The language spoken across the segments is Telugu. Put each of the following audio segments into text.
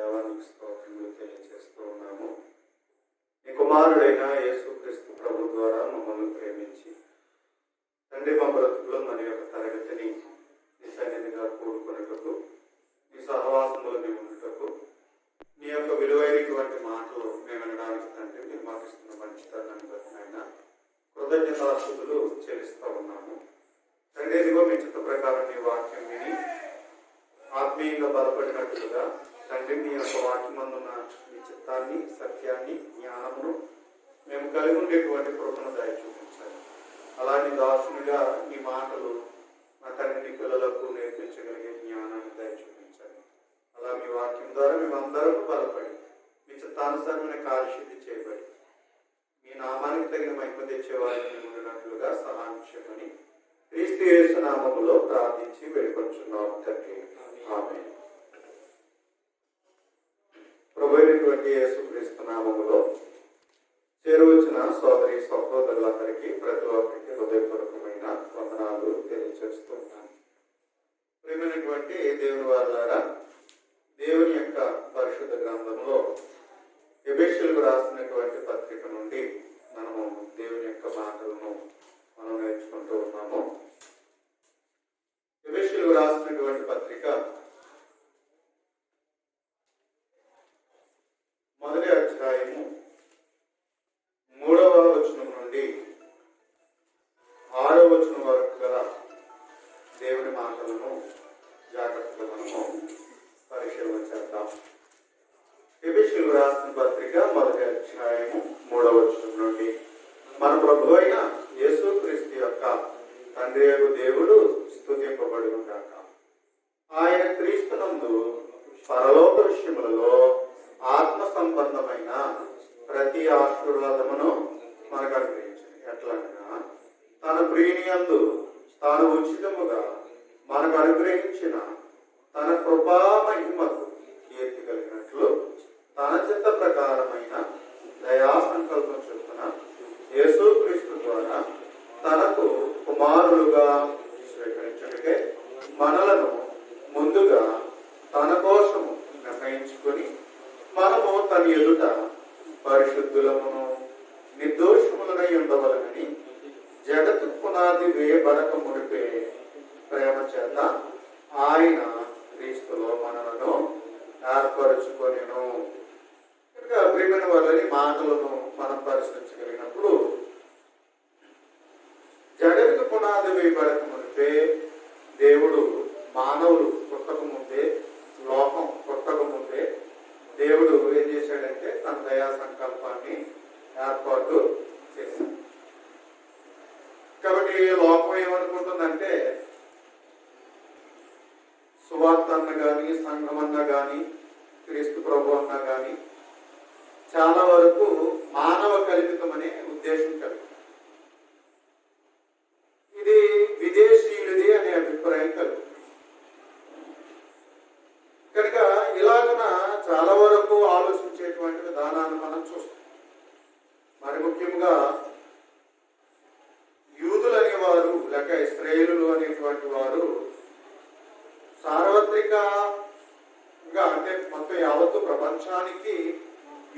దేవానికి స్తోత్రములు తెలియజేస్తూ ఉన్నాము. నీ కుమారుడైన యేసుక్రీస్తు ప్రభు ద్వారా మమ్మల్ని ప్రేమించి తండ్రి మా బ్రతుకులో మన యొక్క తరగతిని నీ సన్నిధిగా కూడుకున్నటకు, నీ సహవాసంలో మేము ఉండటకు, నీ యొక్క విలువైనటువంటి మాటలు మేము వినడానికి తండ్రి మీరు మాకు ఇస్తున్న మంచితనాన్ని బట్టి ఆయన కృతజ్ఞతాస్తుతులు చెల్లిస్తూ ఉన్నాము. తండ్రి ఇదిగో మీ చిత్త ప్రకారం నీ వాక్యం విని ఆత్మీయంగా బలపడినట్లుగా తండ్రి మీ యొక్క వాక్యమందున్న మీ చిత్తాన్ని, సత్యాన్ని, జ్ఞానమును మేము కలిగి ఉండేటువంటి కృపను దయ చూపించాలి. అలాంటి దాసునిగా మీ మాటలు మా తండ్రి పిల్లలకు నేర్పించగలిగే జ్ఞానాన్ని దయ చూపించాలి. అలా మీ వాక్యం ద్వారా మేమందరం బలపడి మీ చిత్తానుసారమైన కార్యసిద్ధి చేయబడి మీ నామానికి తగిన మహిమ తెచ్చేవారిని ఉండినట్లుగా సహాయం చేయమని క్రీస్తు యేసు నామములో ప్రార్థించి వేడుకొంచున్నాము తండ్రి. ఆమేన్. ప్రభువైనటువంటి యేసుక్రీస్తు నామములో చేరువచ్చిన సోదరి సహోదరులందరికీ ప్రతి ఒక్కరికి హృదయపూర్వకమైన వందనాలు తెలియజేస్తున్నాను. ప్రియమైనటువంటి దేవుని వారలారా, దేవుని యొక్క పరిశుద్ధ గ్రంథంలో ఎబెసీయులకు రాసినటువంటి పత్రిక నుండి మనము దేవుని యొక్క మాటలను మనం నేర్చుకుంటూ ఉన్నాము. ఎబెసీయులకు రాసినటువంటి పత్రిక మొదటి అధ్యాయము 3వ వచనం నుండి 6వ వచనం వరకు గల దేవుని మాటలను జాగ్రత్తగా మనము పరిశీలన చేద్దాం. ఎబెసీయులకు రాసిన పత్రిక మొదటి అధ్యాయము 3వ వచనం నుండి మన ప్రభు అయిన యేసుక్రీస్తు యొక్క తండ్రి దేవుడు స్తుతింపబడును గాక. ఆయన క్రీస్తునందు పరలోక విషయములలో ఆత్మ సంబంధమైన ప్రతి ఆశీర్వాదమును మనకు అనుగ్రహించింది. ఎట్లనగా తన ప్రియనియందు తాను ఉచితముగా మనకు అనుగ్రహించిన తన కృపా మహిమకు కీర్తి కలిగినట్లు తన చిత్త ప్రకారమైన దయా సంకల్పం చొప్పున యేసుక్రీస్తు ద్వారా తనకు కుమారులుగా స్వీకరించటకే మనలను ముందుగా తన కోసము నిర్ణయించుకొని మనము తన ఎదుట పరిశుద్ధులమును నిర్దోషములనై ఉండవలనని జగత్తు పునాది వేయబడక మునిపే ప్రేమ చేత ఆయన క్రీస్తులో మనలను ఏర్పరచుకొనెను. ఇంకా ప్రియమైన వాళ్ళని మాటలను మనం పరిశీలించగలిగినప్పుడు జగత్తు పునాది వేయబడక మునిపే దేవుడు మానవులు పుట్టక ముందే, లోకం పుట్టక ముందే దేవుడు ఏం చేశాడంటే తన దయా సంకల్పాన్ని ఏర్పాటు చేశాడు. కాబట్టి లోకం ఏమనుకుంటుందంటే సువార్త అన్న కానీ, సంఘం అన్న కానీ, క్రీస్తు ప్రభు అన్న కానీ చాలా వరకు మానవ కల్పితం అనే ఉద్దేశం కలిగి, ఇది విదేశీయులది అనే అభిప్రాయం కలుగుతుంది. కనుక ఇలాగన చాలా వరకు ఆలోచించేటువంటి విధానాన్ని మనం చూస్తాం. మరి ముఖ్యంగా యూదులు అనేవారు లేక ఇశ్రాయేలులు అనేటువంటి వారు సార్వత్రికంగా అంటే మొత్తం యావత్తు ప్రపంచానికి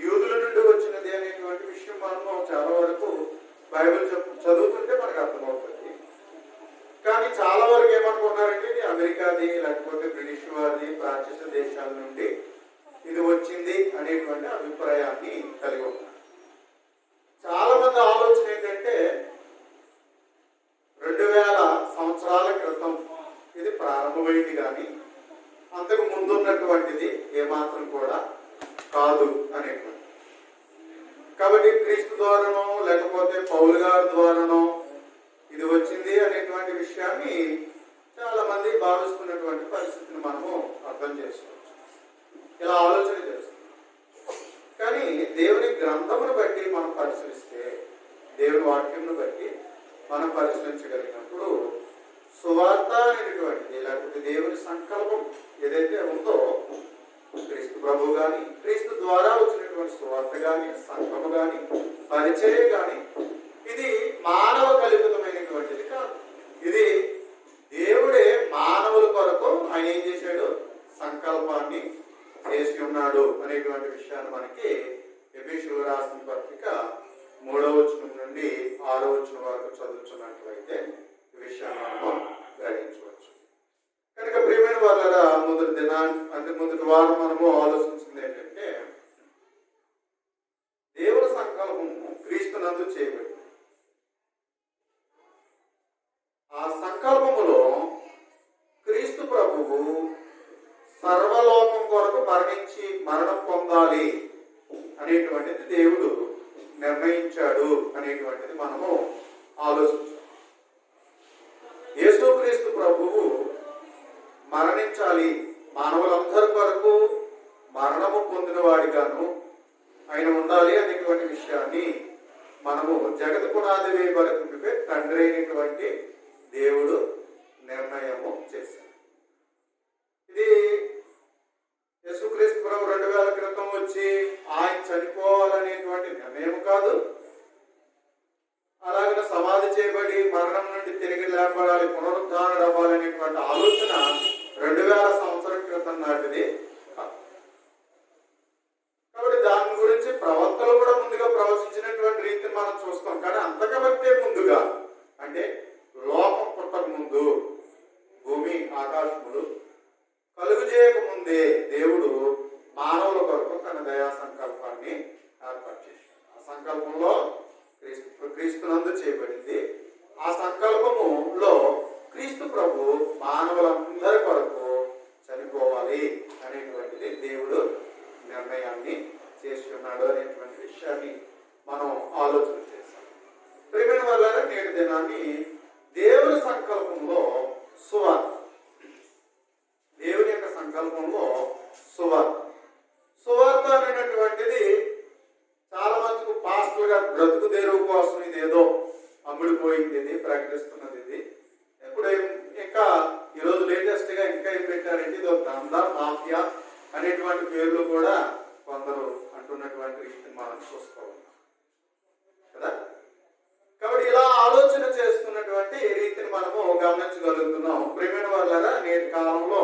యూదుల నుండి వచ్చినది అనేటువంటి విషయం మనము చాలా వరకు బైబిల్ చదువుతుంటే మనకు అర్థమవుతుంది. కానీ చాలా వరకు ఏమనుకున్నారంటే ఇది అమెరికాది లేకపోతే బ్రిటిష్ వారిది, ప్రాచ్య దేశాల నుండి ఇది వచ్చింది అనేటువంటి అభిప్రాయాన్ని కలిగి ఉన్నారు. చాలా మంది ఆలోచన ఏంటంటే 2000 సంవత్సరాల క్రితం ఇది ప్రారంభమైంది కానీ అంతకు ముందున్నటువంటిది ఏమాత్రం కూడా కాదు అనేటువంటి. కాబట్టి క్రీస్తు ద్వారానో లేకపోతే పౌలు గారి ద్వారానో ఇది వచ్చింది అనేటువంటి విషయాన్ని చాలా మంది భావిస్తున్నటువంటి పరిస్థితిని మనము అర్థం చేసుకోవచ్చు. ఇలా ఆలోచన చేస్తున్నాం. కానీ దేవుని గ్రంథమును బట్టి మనం పరిశీలిస్తే, దేవుని వాక్యంను బట్టి మనం పరిశీలించగలిగినప్పుడు సువార్త అనేటువంటిది లేకపోతే దేవుని సంకల్పం ఏదైతే ఉందో, క్రీస్తు ప్రభు కానీ, క్రీస్తు ద్వారా వచ్చినటువంటి సువార్త కానీ, సంకల్పం కానీ, పరిచర్య కానీ ఇది మానవ కల్పితమైనటువంటిది కాదు. ఇది దేవుడే మానవుల కొరకు ఆయన ఏం చేశాడు? సంకల్పాన్ని చేసి ఉన్నాడు అనేటువంటి విషయాన్ని మనకి ఎఫెసీయులకు రాసిన పత్రిక 3వ వచనం నుండి 6వ వచనం వరకు చదువుతున్నట్లయితే ఈ విషయాన్ని మనము గ్రహించవచ్చు. కనుక ప్రియమైన వాళ్ళ మొదటి వారం మనము ఆలోచించింది ఏంటంటే దేవుని సంకల్పము క్రీస్తునందు చేయబడింది. ఆ సంకల్పములో క్రీస్తు ప్రభువు సర్వలోకం కొరకు మరణించి మరణం పొందాలి అనేటువంటిది దేవుడు నిర్ణయించాడు అనేటువంటిది మనము ఆలోచించాలి. యేసుక్రీస్తు ప్రభువు మరణించాలి, మానవులందరి కొరకు మరణము పొందిన వాడిగాను ఆయన ఉండాలి అనేటువంటి విషయాన్ని మనము జగత్ పునాది వేయబడుతుంటే తండ్రి అయినటువంటి దేవుడు నిర్ణయము చేశాడు. ఇది యేసుక్రీస్తు ప్రభు 2000 క్రితం వచ్చి ఆయన చనిపోవాలనేటువంటి నిర్ణయం కాదు. అలాగే సమాధి చేయబడి మరణం నుండి తిరిగి లేపడాలి, పునరుద్ధారణ అవ్వాలనేటువంటి ఆలోచన 2000 సంవత్సరాల క్రితం నాటిది కాదు. కాబట్టి దాని గురించి ప్రవక్తలు కూడా ముందుగా ప్రవచించినటువంటి రీతిని మనం చూస్తాం. కానీ అంతకంటే ముందుగా అంటే లోకం పుట్టక ముందు, భూమి ఆకాశములు కలుగు చేయక ముందే దేవుడు మానవుల కొరకు తన దయా సంకల్పాన్ని ఏర్పాటు చేశాడు. ఆ సంకల్పంలో క్రీస్తునందు చేయబడింది. ఆ సంకల్పములో క్రీస్తు ప్రభు మానవులందరి కొరకు చనిపోవాలి అనేటువంటిది దేవుడు నిర్ణయాన్ని చేసి ఉన్నాడు అనేటువంటి విషయాన్ని మనం ఆలోచన చేశాం. ప్రియమైన వాళ్ళ నేటి దినాన్ని దేవుని సంకల్పంలో సువార్త, దేవుని యొక్క సంకల్పంలో సువార్త అనేటువంటిది చాలా మందికి పాస్టర్గా బ్రతుకు తెరువు కోసం ఇదేదో అమ్ముడిపోయింది, ఇది ప్రకటిస్తున్నది. ఇది ఇప్పుడు ఇంకా ఈరోజు లేటెస్ట్ గా ఇంకా ఏం పెట్టారంటే ఇది దందా మాఫియా అనేటువంటి పేర్లు కూడా కొందరు అంటున్నటువంటి రీతిని మనం చూసుకోవాలి కదా. కాబట్టి ఇలా ఆలోచన చేస్తున్నటువంటి రీతిని మనము గమనించగలుగుతున్నాం. ప్రియమైన వాళ్ళరా, నేటి కాలంలో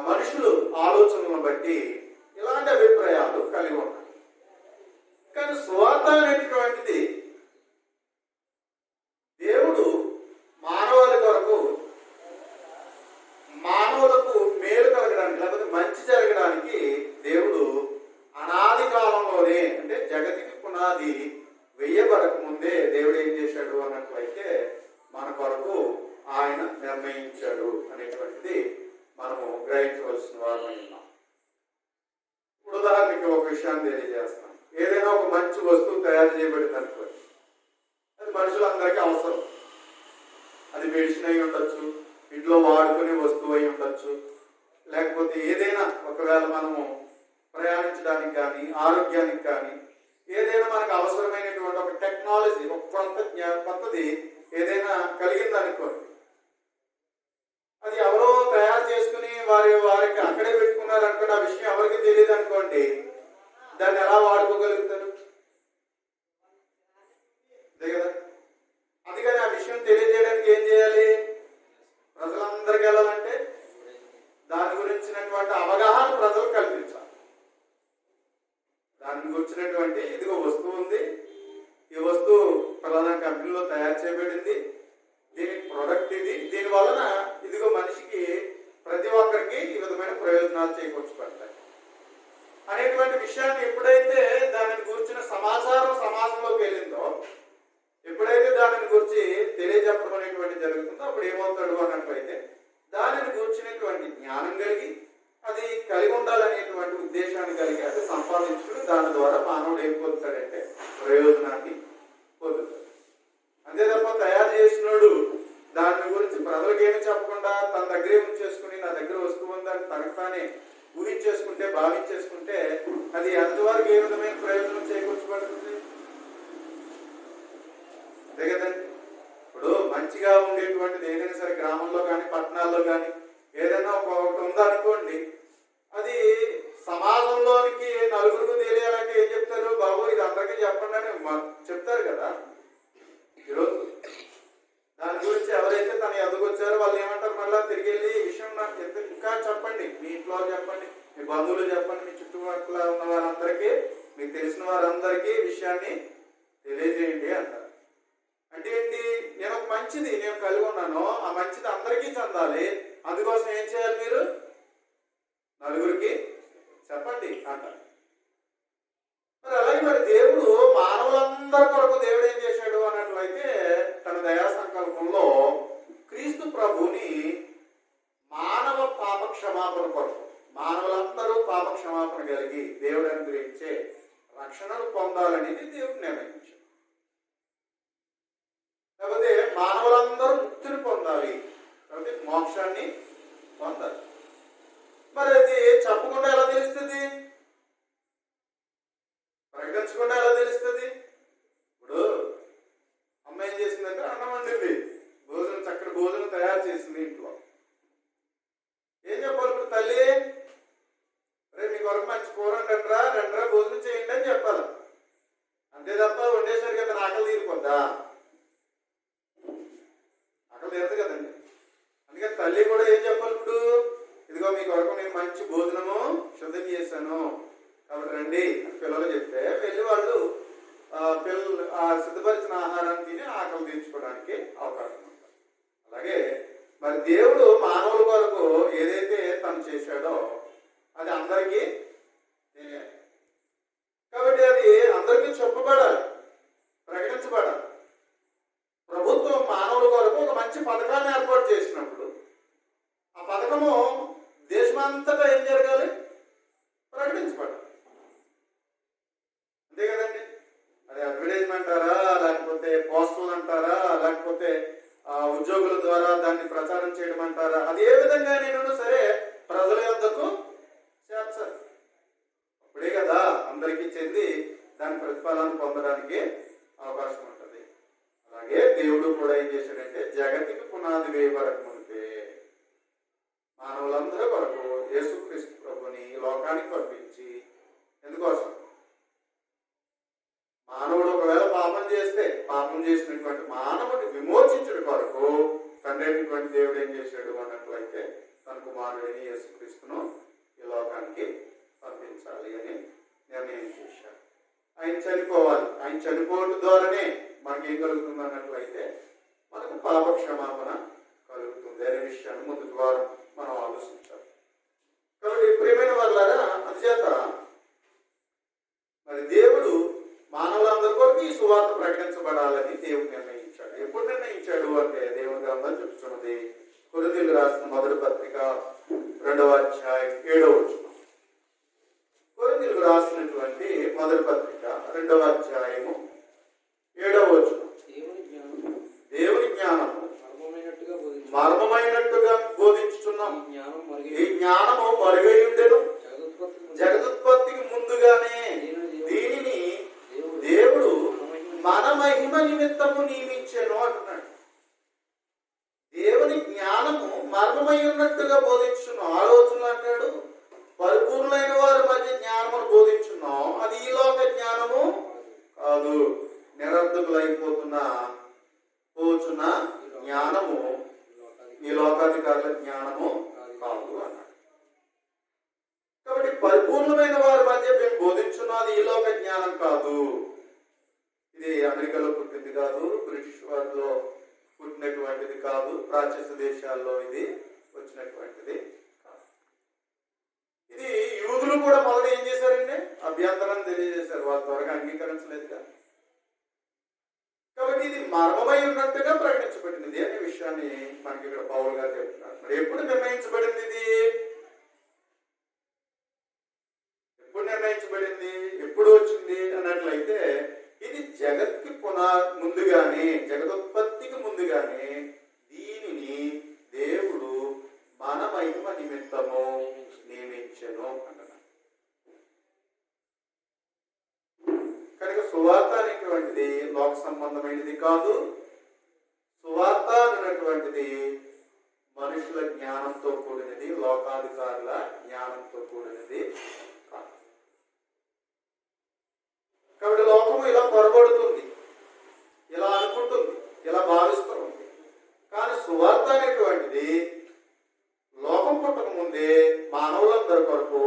మనుషులు ఆలోచనలను బట్టి ఇలాంటి అభిప్రాయాలు కలిగి ఉన్నాయి. కానీ సువార్త అనేటువంటిది దేవుడు మానవుల కొరకు, మానవులకు మేలు కలగడానికి లేకపోతే మంచి జరగడానికి దేవుడు అనాది కాలంలోనే, అంటే జగతికి పునాది వెయ్యబడక ముందే దేవుడు ఏం చేశాడు అన్నట్లయితే మన కొరకు ఆయన నిర్ణయించాడు అనేటువంటిది మనము గ్రహించవలసిన వారమై ఉన్నాం. ఇప్పుడు ఉదాహరణకి ఒక విషయాన్ని తెలియజేస్తాం. ఏదైనా ఒక మంచి వస్తువు తయారు చేయబడింది అనుకోండి, అది మనుషులందరికీ అవసరం. అది మెడిసిన్ అయి ఉండొచ్చు, ఇంట్లో వాడుకునే వస్తువు అయి ఉండొచ్చు, లేకపోతే ఏదైనా ఒకవేళ మనము ప్రయాణించడానికి కానీ ఆరోగ్యానికి కానీ ఏదైనా మనకు అవసరమైనటువంటి ఒక టెక్నాలజీ, ఒక కొత్తది ఏదైనా కలిగింది అనుకోండి, అది ఎవరో తయారు చేసుకుని వారికి అక్కడే పెట్టుకున్నారు అనుకోండి, ఆ విషయం ఎవరికి తెలియదు అనుకోండి, దాన్ని ఎలా వాడుకోగలుగుతారు? అంతే కదా. అందుకని ఆ విషయం తెలియజేయడానికి ఏం చేయాలి? ప్రజలందరికీ వెళ్ళాలంటే దాని గురించినటువంటి అవగాహన ప్రజలు కల్పించాలి. దాని గురించినటువంటి ఇదిగో వస్తువు ఉంది, ఈ వస్తువు ప్రధాన కంపెనీలో తయారు చేయబడింది, దీని ప్రొడక్ట్ ఇది, దీని వలన ఇదిగో మనిషికి ప్రతి ఒక్కరికి ఈ విధమైన ప్రయోజనాలు చేకూర్చబడతాయి అనేటువంటి విషయాన్ని ఎప్పుడైతే దానిని గురించిన సమాచారం సమాజంలోకి వెళ్ళిందో, ఎప్పుడైతే దానిని గురించి తెలియజెప్పడం అనేటువంటి జరుగుతుందో అప్పుడు ఏమవుతాడు అన్నట్లయితే దానిని గురించినటువంటి జ్ఞానం కలిగి అది కలిగి ఉండాలనేటువంటి ఉద్దేశాన్ని కలిగి అది సంపాదించుకుని దాని ద్వారా మానవుడు ఏం పొందుతాడంటే ప్రయోజనాన్ని పొందుతాడు. అంతే తప్ప తయారు చేసినోడు దాని గురించి ప్రజలకు ఏమి చెప్పకుండా తన దగ్గరే ఉంచేసుకుని నా దగ్గర వస్తువు ఉందని తనకు తానే ఊహించేసుకుంటే భావించేసుకుంటే అది ఎంతవరకు ఏ విధమైన ప్రయోజనం చేకూర్చబడుతుంది? అంతే కదండి. ఇప్పుడు మంచిగా ఉండేటువంటిది ఏదైనా సరే గ్రామంలో కానీ పట్టణాల్లో కానీ ఏదైనా ఒకటి ఉందనుకోండి, అది సమాజంలోనికి నలుగురికి తెలియాలంటే ఏం చెప్తారు? బాబు ఇది అందరికీ చెప్పండి అని చెప్తారు కదా. ఈరోజు దాని గురించి ఎవరైతే తను ఎదుగుచ్చారో వాళ్ళు ఏమంటారు? మళ్ళీ తిరిగి వెళ్ళి ఈ విషయం నాకు ఇంకా చెప్పండి, మీ ఇంట్లో చెప్పండి, మీ బంధువులు చెప్పండి, మీ చుట్టుపక్కల ఉన్న వారందరికీ, మీకు తెలిసిన వారందరికీ విషయాన్ని తెలియజేయండి అంటారు. అంటే ఏంటి? నేను ఒక మంచిది నేను కలిగి ఉన్నాను, ఆ మంచిది అందరికీ చెందాలి. అందుకోసం ఏం చేయాలి? మీరు నలుగురికి చెప్పండి అంటారు. మరి అలాగే మరి దేవుడు మానవులందరి కొరకు దేవుడు ఏం చేశాడు అన్నట్లయితే, తన దయా సంకల్పంలో క్రీస్తు ప్రభుని మానవ పాప క్షమాపణ కొరకు, మానవులందరూ పాప క్షమాపణ కలిగి దేవుడు అనుగ్రహించే రక్షణను పొందాలనేది దేవుడు నిర్ణయించాడు. లేకపోతే మానవులందరూ ముక్తిని పొందాలి, కాబట్టి మోక్షాన్ని పొందాలి. మరి అది చెప్పకుండా ఎలా తెలుస్తుంది? ప్రకటించకుండా ఎలా తెలుస్తుంది? ఇప్పుడు అమ్మ ఏం చేసిందంటే అన్నం వండింది, భోజనం చక్కటి భోజనం తయారు చేసింది ఇంట్లో. ఏం చెప్పాలి ఇప్పుడు? తల్లి రే మీ కొరకు మంచి కూర రండ్రా భోజనం చేయండి అని చెప్పాలి. అంతే తప్ప వండేసరికి కదా ఆకలి తీరిపోద్దా? ఆకలి తీరదు కదండి. అందుకని తల్లి కూడా ఏం చెప్పాలి? ఇప్పుడు ఇదిగో మీ కొరకు నేను మంచి భోజనము సిద్ధం చేశాను కాబట్టి రండి అని పిల్లలు చెప్తే వెళ్ళి వాళ్ళు పిల్లలు సిద్ధపరిచిన ఆహారాన్ని తిని ఆకలి తీర్చుకోవడానికి అవకాశం ఉంటుంది. అలాగే మరి దేవుడు మానవుల కొరకు ఏదైతే తను చేశాడో అది అందరికీ తెలియాలి. కాబట్టి అది అందరికీ చెప్పబడాలి, ప్రకటించబడాలి. ప్రభుత్వం మానవుల కొరకు ఒక మంచి పథకాన్ని ఏర్పాటు చేసినప్పుడు ఆ పథకము దేశమంతటా ఏం జరగాలి? ప్రకటించబడాలి. అంతే కదండి. అది అడ్వర్టైజ్మెంట్ అంటారా, లేకపోతే పోస్టర్లు అంటారా, లేకపోతే ఉద్యోగుల ద్వారా దాన్ని ప్రచారం చేయడం అంటారా, అది ఏ విధంగా నేను సరే ప్రజల యొద్దకు చేర్చాలి. అప్పుడే కదా అందరికీ చెంది దాని ప్రతిఫలాన్ని పొందడానికి అవకాశం ఉంటుంది. అలాగే దేవుడు కూడా ఏం చేశాడంటే జగతికి పునాది వేయబడక ముందే మానవులందరూ కొరకు యేసుక్రీస్తు ప్రభుని లోకానికి పంపించి, ఎందుకోసం? మానవుడు ఒకవేళ పాపం చేస్తే పాపం చేసినటువంటి మానవుడిని విమోచించడం కొరకు తండ్రి అయినటువంటి దేవుడు ఏం చేశాడు అన్నట్లయితే తన కుమారుడైన యేసుక్రీస్తును ఈ లోకానికి పంపించాలి అని నిర్ణయం చేశాడు. ఆయన చనిపోవాలి, ఆయన చనిపోవడం ద్వారానే మనకి ఏం కలుగుతుంది అన్నట్లయితే మనకు పాప క్షమాపణ కలుగుతుంది అనే విషయాన్ని ముందు వారం మనం ఆలోచించాలి. కాబట్టి ప్రియమైన వాళ్ళారా, అందుచేత మరి దేవుడు మానవులందరి కొరకు ఈ సువార్త ప్రకటించబడాలని దేవుడు నిర్ణయించాడు. ఎప్పుడు నిర్ణయించాడు అంటే దేవుని గ్రంథం చెప్తున్నది కొరింథీయులకు రాసిన మొదటి పత్రిక 2వ అధ్యాయం 7వ వచనం. కొరింథీయులకు రాసినటువంటి మొదటి పత్రిక 2వ అధ్యాయము 7వ వచనం. దేవుని జ్ఞానము మర్మమైనట్టుగా బోధించుచున్నాం. ఈ జ్ఞానము మరుగై ఉండెను జగదుత్పత్తికి ముందుగానే దీనిని దేవుడు మన మహిమ నిమిత్తము నియమించెను అంటున్నాడు. దేవుని జ్ఞానము మర్మమై ఉన్నట్టుగా బోధించున్నాం. ఆలోచనలు అంటాడు పరిపూర్ణులైన వారి మధ్య జ్ఞానమును బోధించున్నాం. అది ఈ లోక జ్ఞానము కాదు, నిరర్ధకులైపోతున్న పోచున్న జ్ఞానము, ఈ లోకాధికారుల జ్ఞానము కాదు అన్నాడు. కాబట్టి పరిపూర్ణమైన వారి మధ్య మేము బోధించున్నది ఈ లోక జ్ఞానం కాదు. ఇది అమెరికాలో పుట్టింది కాదు, బ్రిటిష్ వారిలో పుట్టినటువంటిది కాదు, ప్రాచ్య దేశాల్లో ఇది వచ్చినటువంటిది కాదు. ఇది యూదులు కూడా మొదట ఏం చేశారండి? అభ్యంతరాన్ని తెలియజేశారు, వారి త్వరగా అంగీకరించలేదు కదా. కాబట్టి ఇది మర్మమై ఉన్నట్టుగా ప్రకటించబడింది అనే విషయాన్ని మనకి ఇక్కడ పౌలు గారు చెప్తున్నారు. మరి ఎప్పుడు నిర్ణయించబడింది? ఇది ఎప్పుడు నిర్ణయించబడింది, ఎప్పుడు వచ్చింది అన్నట్లయితే ఇది జగత్కి ముందుగానే, జగదుత్పత్తికి ముందుగానే దీనిని దేవుడు మన మహిమ నిమిత్తము నియమించెను అంటున్నాడు. కనుక సువార్త అనేటువంటిది లోక సంబంధమైనది కాదు. సువార్త అనేటువంటిది మనుషుల జ్ఞానంతో కూడినది, లోకాధికారుల జ్ఞానంతో కూడినది కాదు. కాబట్టి లోకము ఇలా పొరబడుతుంది, ఇలా అనుకుంటుంది, ఇలా భావిస్తుంది. కానీ సువార్త అనేటువంటిది లోకం పుట్టక ముందే మానవులందరి కొరకు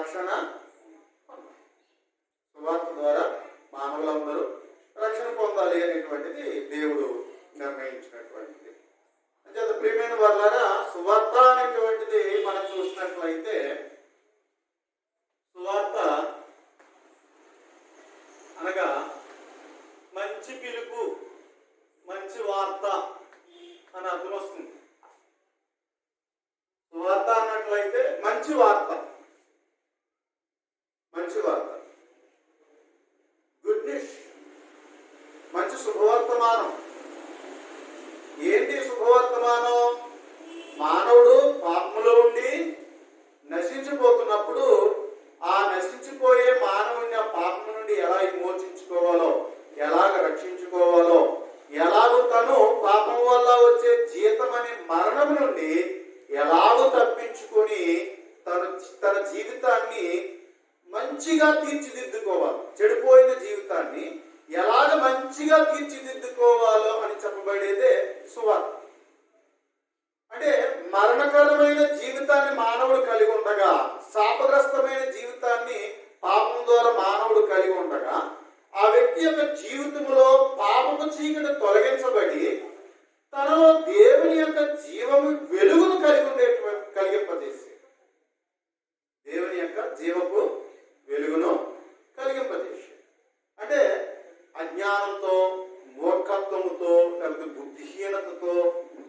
రక్షణ పొందాలి. సువార్త ద్వారా మానవులందరూ రక్షణ పొందాలి అనేటువంటిది దేవుడు నిర్ణయించినటువంటిది. అంచేత ప్రియమైన వాళ్ళారా, సువార్త అనేటువంటిది మనం చూసినట్లయితే సువార్త అనగా మంచి పిలుపు, మంచి వార్త అని అర్థం వస్తుంది. సువార్త అన్నట్లయితే మంచి వార్త, మంచి వార్త, గుడ్ న్యూస్, మంచి శుభవర్తమానం. ఏంటి శుభవర్తమానం? మానవుడు పాపములో ఉండి నశించిపోతున్నప్పుడు ఆ నశించిపోయే మానవుడిని ఆ పాపం నుండి ఎలా విమోచించుకోవాలో, ఎలాగ రక్షించుకోవాలో, ఎలాగో తను పాపం వల్ల వచ్చే జీతం అనే మరణం నుండి ఎలాగో తప్పించుకొని తన జీవితాన్ని మంచిగా తీర్చిదిద్దుకోవాలి, చెడిపోయిన జీవితాన్ని ఎలాగ మంచిగా తీర్చిదిద్దుకోవాలో అని చెప్పబడేదే సువార్త. అంటే మరణకరమైన జీవితాన్ని మానవుడు కలిగి ఉండగా, శాపగ్రస్తమైన జీవితాన్ని పాపం ద్వారా మానవుడు కలిగి ఉండగా, ఆ వ్యక్తి యొక్క జీవితంలో పాపపు చీకటి తొలగించబడి తనలో దేవుని యొక్క జీవము వెలుగును కలిగింపజేసి, దేవుని యొక్క జీవపు వెలుగును కలిగింపజేసి, అంటే అజ్ఞానంతో, మూర్ఖత్వముతో, లేకపోతే బుద్ధిహీనతతో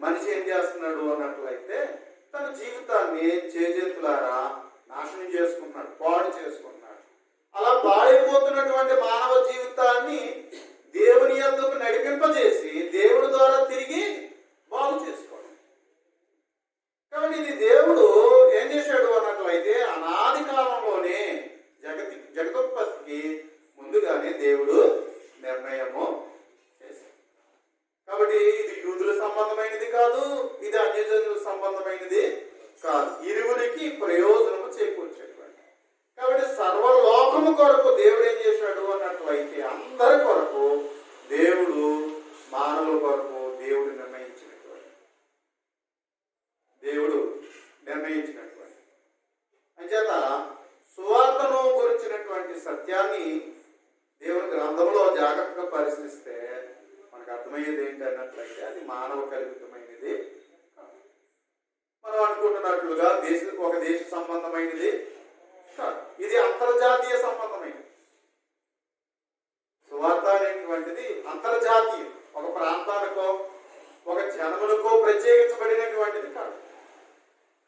మనిషి ఏం చేస్తున్నాడు అన్నట్లయితే తన జీవితాన్ని చేజేతులారా నాశనం చేసుకుంటున్నాడు, పాడు చేసుకుంటున్నాడు. అలా పాడైపోతున్నటువంటి మానవ జీవితాన్ని దేవుని యొద్దకు నడిపింపజేసి దేవుడి ద్వారా తిరిగి బాగు చేసుకోవడం. కాబట్టి ఇది దేవుడు ఏం చేశాడు అన్నట్లయితే అనాది కాలంలోనే జగదుత్పత్తికి ముందుగానే దేవుడు నిర్ణయము చేశాడు. కాబట్టి ఇది యూదుల సంబంధమైనది కాదు, ఇది అన్యజనుల సంబంధమైనది కాదు, ఇరువురికి ప్రయోజనము చేకూర్చేటువంటి. కాబట్టి సర్వలోకము కొరకు దేవుడు ఏం చేశాడు అన్నట్లయితే అందరి కొరకు దేవుడు, మానవుల కొరకు దేవుడు నిర్ణయించినటువంటి అంచేత సువార్తను గురించినటువంటి సత్యాన్ని దేవుని గ్రంథంలో జాగ్రత్తగా పరిశీలిస్తే మనకు అర్థమయ్యేది ఏంటి అన్నట్లయితే అది మానవ కల్పితమైనది. మనం అనుకుంటున్నట్లుగా ఒక దేశ సంబంధమైనది కాదు, ఇది అంతర్జాతీయ సంబంధమైనది. సువార్త అనేటువంటిది అంతర్జాతీయం, ఒక ప్రాంతానికో ఒక జనములకో ప్రత్యేకించబడినటువంటిది కాదు.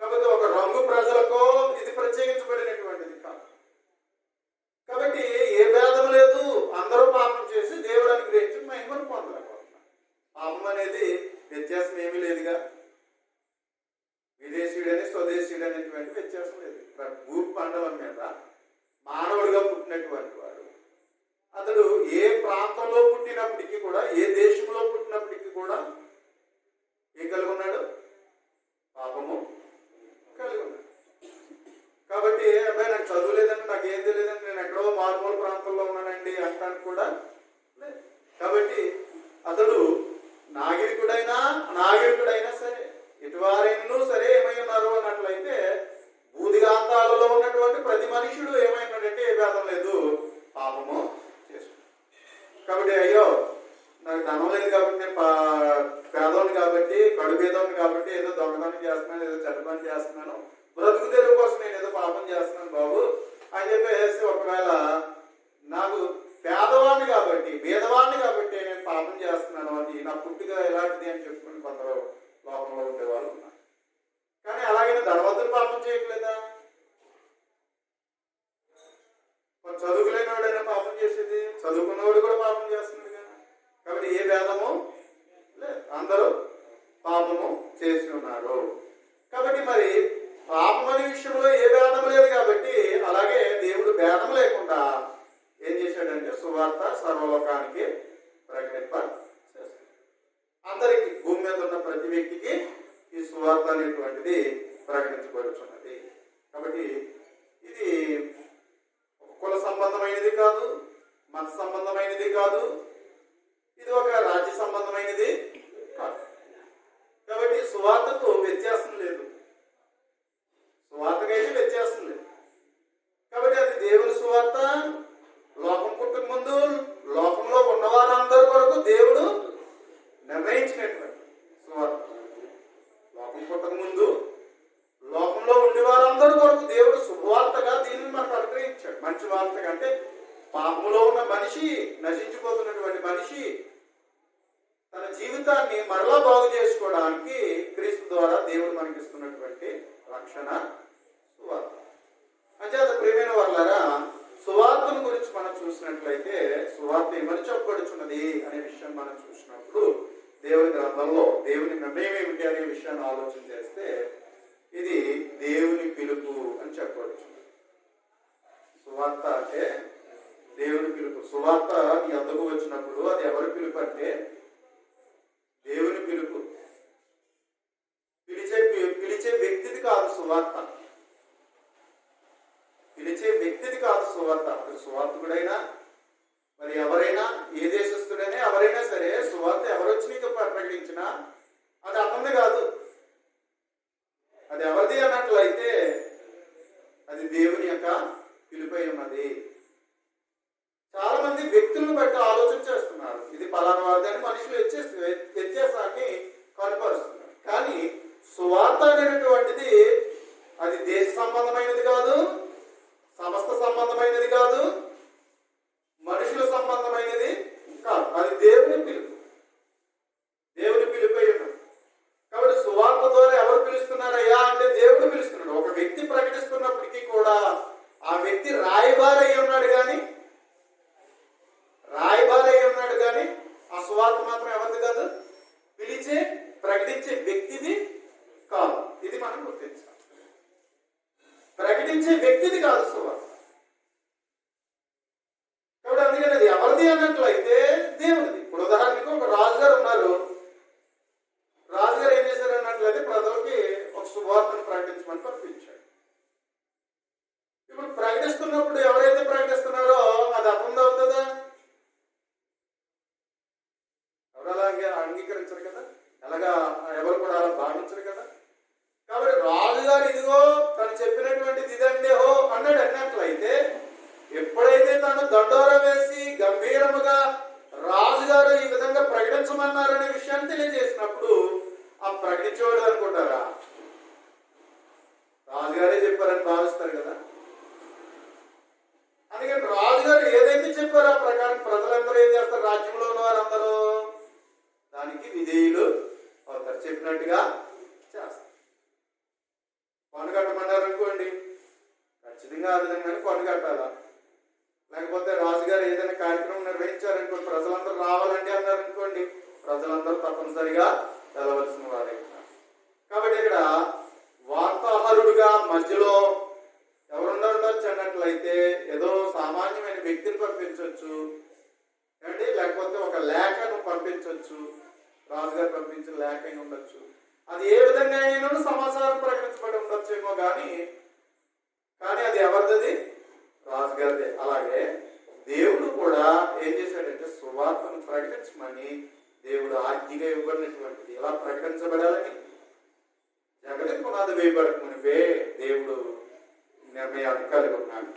కాబట్టి ఒక రంగు ప్రజలకో ఇది ప్రత్యేకించబడినటువంటిది కాదు. కాబట్టి ఏ భేదం లేదు, అందరూ పాపం చేసి దేవుడు అనుగ్రహించి మహిమను పొందలేకపోతున్నారు. పాపం అనేది వ్యత్యాసం ఏమీ లేదుగా, విదేశీయుడని స్వదేశీయుడు అనేటువంటి వ్యత్యాసం లేదు. భూమండలం మీద మానవుడిగా పుట్టినటువంటి వాడు అతడు ఏ ప్రాంతంలో పుట్టినప్పటికీ కూడా, ఏ దేశంలో పుట్టినప్పటికీ కూడా ఏం కలిగి ఉన్నాడు? పాపము కలిగి ఉన్నాడు. కాబట్టి అబ్బాయి నాకు చదువు లేదండి, నాకు ఏం తెలియదండి, నేను ఎక్కడో మారుమూల ప్రాంతంలో ఉన్నానండి అంటానికి కూడా లేదు. కాబట్టి అతడు నాగరికుడైనా సరే, ఎటువారైనా సరే ఏమై ఉన్నారు అన్నట్లయితే భూదిగాంతాలలో ఉన్నటువంటి ప్రతి మనుషుడు ఏమైనాడంటే ఏ భేదం లేదు, పాపము చేసుకున్నాడు. కాబట్టి అయ్యో నాకు ధనం లేదు కాబట్టి, నేను పేదవాడిని కాబట్టి, కడుపేదవాడిని కాబట్టి ఏదో దొంగతనం చేస్తున్నాను, ఏదో చెడ్డ పని చేస్తున్నాను, బ్రతుకు తెరువు కోసం నేను ఏదో పాపం చేస్తున్నాను బాబు అని చెప్పేసి, ఒకవేళ నాకు పేదవాడిని కాబట్టి, భేదవాడిని కాబట్టి నేను పాపం చేస్తున్నాను అని, నా పుట్టుక ఎలాంటిది అని చెప్పుకుని కొందరు లోకంలో ఉండేవాళ్ళు ఉన్నారు. కానీ అలాగైనా ధనవంతులు పాపం చేయట్లేదా? చదువుకులేనివాడైనా పాపం చేసేది, చదువుకున్నవాడు కూడా పాపం చేస్తున్నాడు కదా. కాబట్టి ఏ భేదము లేదు, అందరూ పాపము చేసి ఉన్నారు. కాబట్టి మరి పాపం అనే విషయంలో ఏ భేదం లేదు కాబట్టి, అలాగే దేవుడు భేదం లేకుండా ఏం చేశాడంటే సువార్త సర్వలోకానికి ప్రకటింప చేస్తాడు. అందరికి, భూమి మీద ఉన్న ప్రతి వ్యక్తికి ఈ సువార్త అనేటువంటిది ప్రకటించబడుతున్నది. కాబట్టి ఇది కుల సంబంధమైనది కాదు, మత సంబంధమైనది కాదు, ఇది ఒక రాజ్య సంబంధమైనది కాదు. కాబట్టి సువార్తకు వ్యత్యాసం లేదు, సువార్తకైతే వ్యత్యాసం లేదు. జీవితాన్ని మరలా బాగు చేసుకోవడానికి క్రీస్తు ద్వారా దేవుడు మనకి ఇస్తున్నటువంటి రక్షణ సువార్త. అంచేత ప్రియమైన వాళ్ళారా, సువార్తను గురించి మనం చూసినట్లయితే సువార్త ఏమని చెప్పబడుచున్నది అనే విషయం మనం చూసినప్పుడు దేవుని గ్రంథంలో దేవుని నిర్ణయం ఏమిటి అనే విషయాన్ని ఆలోచన చేస్తే ఇది దేవుని పిలుపు అని చెప్పవచ్చు. సువార్త అంటే దేవుని పిలుపు. సువార్త నీ వద్దకు వచ్చినప్పుడు అది ఎవరి పిలుపు అంటే దేవుని పిలుపు. పిలిచే వ్యక్తిది కాదు సువార్త. పిలిచే వ్యక్తిది కాదు సువార్త. సువార్తకుడైనా మరి ఎవరైనా, ఏ దేశస్తుడైనా ఎవరైనా సరే సువార్త ఎవరు వచ్చి నీకు ప్రకటించినా అది అతనిది కాదు. అది ఎవరిది అన్నట్లయితే అది దేవుని యొక్క పిలుపై ఉన్నది. చాలా మంది వ్యక్తులను బట్టి ఆలోచన చేస్తున్నారు. ఇది పలానా వారిని మనుషులు వ్యత్యాసాన్ని కనపరుస్తున్నారు. కానీ సువార్త అనేటువంటిది అది దేశ సంబంధమైనది కాదు, సమస్త సంబంధమైనది కాదు, మనుషుల సంబంధమైనది కాదు. అది దేవుని పిలుపు. దేవుని పిలుపై ఉన్నది. కాబట్టి సువార్త ద్వారా ఎవరు పిలుస్తున్నారయ్యా అంటే దేవుడు పిలుస్తున్నాడు. ఒక వ్యక్తి ప్రకటిస్తున్నప్పటికీ కూడా ఆ వ్యక్తి రాయబారై ఉన్నాడు కానీ ఆ సువార్త మాత్రం ఎవరిది కాదు, ప్రకటించే వ్యక్తిది కాదు. ఇది మనం గుర్తించాలి. ప్రకటించే వ్యక్తిది కాదు సువార్త. కాబట్టి అందుకని అది ఎవరిది అన్నట్లయితే దేవుడిది. ఇప్పుడు ఉదాహరణకు ఒక రాజుగారు ఉన్నారు. రాజుగారు ఏం చేశారు అన్నట్లయితే ప్రజలకి ఒక సువార్తను ప్రకటించమని పంపించాడు. ఇప్పుడు ప్రకటిస్తున్నప్పుడు ఎవరైతే ప్రకటిస్తున్నారో అది అర్థం అవుతుందా? ఎవరు అలాగే అంగీకరించరు కదా, అలాగా ఎవరు కూడా అలా భావించరు కదా. కాబట్టి రాజుగారు ఇదిగో తను చెప్పినటువంటిది ఇదంటే హో అన్నట్లయితే ఎప్పుడైతే తను దండోర వేసి గంభీరముగా రాజుగారు ఈ విధంగా ప్రకటించమన్నారనే విషయాన్ని తెలియజేసినప్పుడు ఆ ప్రకటించేవాడు అనుకుంటారా? రాజుగారే చెప్పారని భావిస్తారు కదా. అందుకని రాజుగారు ఏదైతే చెప్పారో ఆ ప్రకారం ప్రజలందరూ ఏం చేస్తారు? రాజ్యంలో ఉన్న వారందరూ దానికి విధేయులు అవుతారు, చెప్పినట్టుగా చేస్తారు. పన్ను కట్టమన్నారు అనుకోండి, ఖచ్చితంగా ఆ విధంగానే పన్ను కట్టాలా. లేకపోతే రాజుగారు ఏదైనా కార్యక్రమం నిర్వహించారనుకోండి, ప్రజలందరూ రావాలండి అన్నారనుకోండి, ప్రజలందరూ తప్పనిసరిగా వెళ్ళవలసిన వారే. కాబట్టి ఇక్కడ వార్తాహరుడుగా మధ్యలో ఎవరుండొచ్చు అన్నట్లయితే ఏదో సామాన్యమైన వ్యక్తిని పంపించవచ్చు అండి, లేకపోతే ఒక లేఖను పంపించవచ్చు. రాజుగారు పంపించిన లేఖ అయి ఉండొచ్చు. అది ఏ విధంగా అయినా సమాచారం ప్రకటించబడి ఉండొచ్చేమో కానీ అది ఎవరిది? రాజుగారిదే. అలాగే దేవుడు కూడా ఏం చేశాడంటే సువార్తను ప్రకటించమని దేవుడు ఆజ్ఞగా ఇవ్వబడినటువంటిది. ఎలా ప్రకటించబడాలని జగతి పునాది వేయబడకమునిపే దేవుడు నిర్ణయాన్ని కలిగి ఉన్నాడు.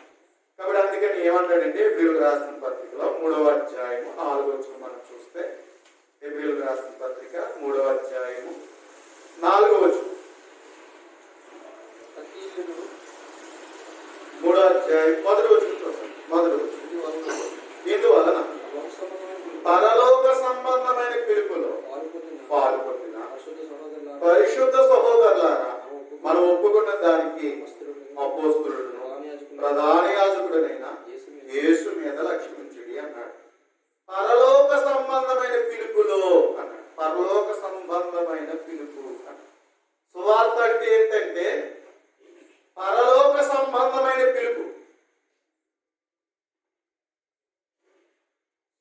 కాబట్టి అందుకని ఏమంటాడంటే ఎబ్రీయులకు రాసిన పత్రికలో 3వ అధ్యాయము 4వ వచనం మనం చూస్తే, ఎబ్రీయులకు రాసిన పత్రిక 3వ అధ్యాయము 4వ వచనం, 3వ అధ్యాయం 1వ వచనం చూస్తాం. 1వ వచనం, ఇందువలన పరలోక సంబంధమైన పిలుపులో పాల్గొందిన పరిశుద్ధ సహోదరులారా, మనం ఒప్పుకున్న దానికి అపోస్తలుడును ప్రధాన యాజకుడైన యేసు మీద లక్ష్మించుడి అన్నాడు. పరలోక సంబంధమైన పిలుపులో అన్నాడు. పరలోక సంబంధమైన పిలుపు అన్నాడు. సువార్త అంటే ఏంటంటే పరలోక సంబంధమైన పిలుపు.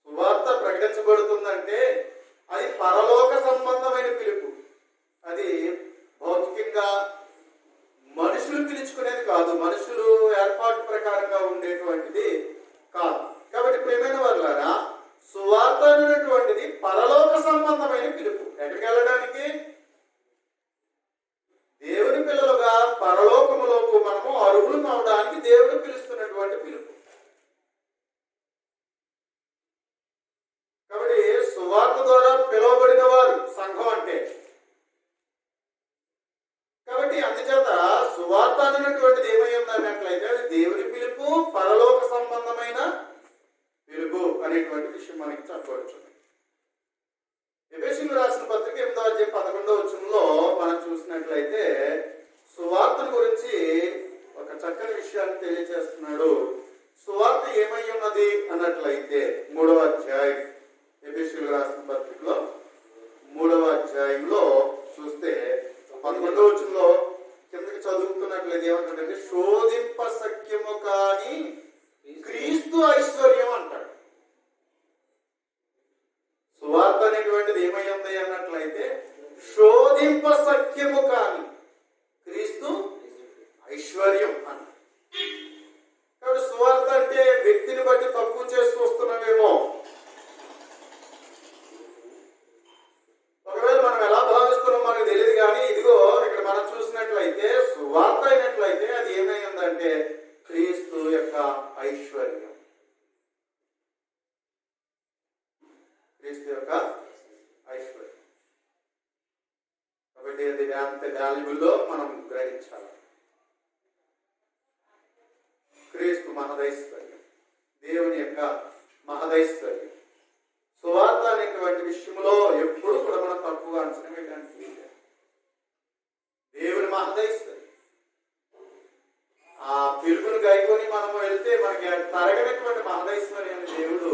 సువార్త ప్రకటించబడుతుందంటే అది పరలోక సంబంధమైన పిలుపు. అది భౌతికంగా మనుషులు పిలుచుకునేది కాదు, మనుషులు ఏర్పాటు ప్రకారంగా ఉండేటువంటిది కాదు. కాబట్టి ప్రియమైన వారులారా, సువార్త అనేటువంటిది పరలోక సంబంధమైన పిలుపు. ఎక్కడికి వెళ్ళడానికి? దేవుని పిల్లలుగా పరలోకములోకి మనము అర్హులు కావడానికి దేవుడు పిలుస్తున్నటువంటి పిలుపు. కాబట్టి సువార్త ద్వారా పిలువబడిన వారు సంఘం అంటే. కాబట్టి అందుచేత సువార్త అనేటువంటిది ఏమై ఉందన్నట్లయితే అది దేవుని పిలుపు, పరలోక సంబంధమైన పిలుపు అనేటువంటి విషయం మనకి చెప్పవచ్చు. ఎఫెసీయులకు పత్రిక 8:11 మనం చూసినట్లయితే సువార్తను గురించి ఒక చక్కని విషయాన్ని తెలియజేస్తున్నాడు. సువార్త ఏమై ఉన్నది అన్నట్లయితే 3వ అధ్యాయం, ఎఫెసీయులకు రాసిన పత్రికలో 3వ అధ్యాయంలో చూస్తే 11వ కిందకి చదువుతున్నట్లయితే ఏమంటాడంటే, శోధింప సఖ్యము కాని క్రీస్తు ఐశ్వర్యం అంటాడు. సువార్త అనేటువంటిది ఏమై ఉంది అన్నట్లయితే శోధింప సఖ్యము కాని క్రీస్తు ఐశ్వర్యం అన్న. కాబట్టి సువార్త అంటే వ్యక్తిని బట్టి తక్కువ చేసి చూస్తున్నామేమో. ఒకవేళ మనం ఎలా భావిస్తున్నాం మనకు తెలియదు, కానీ ఇదిగో ఇక్కడ మనం చూసినట్లయితే సువార్త అయినట్లయితే అది ఏమై ఉందంటే క్రీస్తు యొక్క ఐశ్వర్యం, క్రీస్తు యొక్క ఐశ్వర్యం. కాబట్టి అది అంత వాల్యుబుల్లో మనం గ్రహించాలి. క్రీస్తు మహదైశ్వర్యం, దేవుని యొక్క మహదైశ్వర్యం. సువార్త అనేటువంటి విషయంలో ఎప్పుడు కూడా మనం తప్పుగా అంచనా వేయడానికి దేవుని మహదైశ్వర్యం. ఆ పిలుపుని గైకొని మనం వెళ్తే మనకి తరగనటువంటి మహదైశ్వర్యం దేవుడు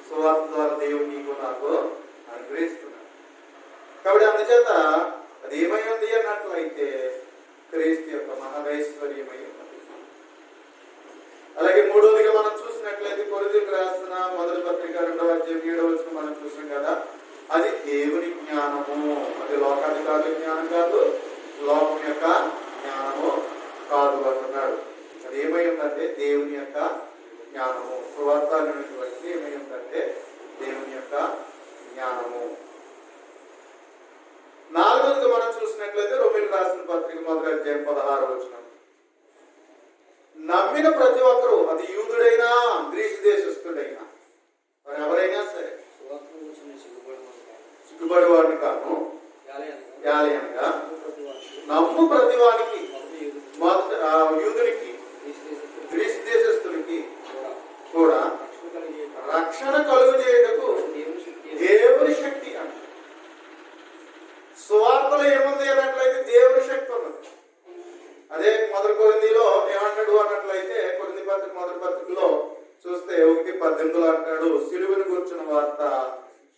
సువార్త ద్వారా దేవుడు నీకు నాకు అనుగ్రహిస్తున్నాడు. కాబట్టి అందుచేత అది ఏమై ఉంది అన్నట్లయితే క్రీస్తు యొక్క మహదైశ్వర్యమై ఉన్నది. అలాగే మూడవదిగా మనం చూసినట్లయితే కొరింథీయులకు రాసిన మొదటి పత్రిక 2వ అధ్యాయం 7వ వచనం మనం చూసాం కదా, అది దేవుని జ్ఞానము. అది లోకాధికారుల జ్ఞానం కాదు, లోకం యొక్క జ్ఞానము కాదు అంటున్నాడు. అది ఏమై ఉందంటే దేవుని యొక్క జ్ఞానము. సువార్త అనేటువంటి ఏమై ఉందంటే దేవుని యొక్క జ్ఞానము. 4వదిగా మనం చూసినట్లయితే రోమీయులకు రాసిన పత్రిక 1వ అధ్యాయం 16వ వచనం, నమ్మిన ప్రతి ఒక్కరూ, అది యూదుడైనా గ్రీసు దేశస్థుడైనా మరి ఎవరైనా సరే, సిగ్గుపడేవాడిని కాను యాలయనగా నమ్ము ప్రతి వానికి, యూదునికి గ్రీసు దేశస్థునికి కూడా రక్షణ కలుగు చేయటకు దేవుని శక్తి అంట. సువార్తలో ఏముంది అన్నట్లయితే దేవుని శక్తి ఉన్నది. అదే మొదటి కొరింథీలో ఏమంటాడు అన్నట్లయితే కొరింథీ పత్రిక మొదటి పత్రికలో చూస్తే 1:18 అంటాడు, సిలువను కూర్చున్న వార్త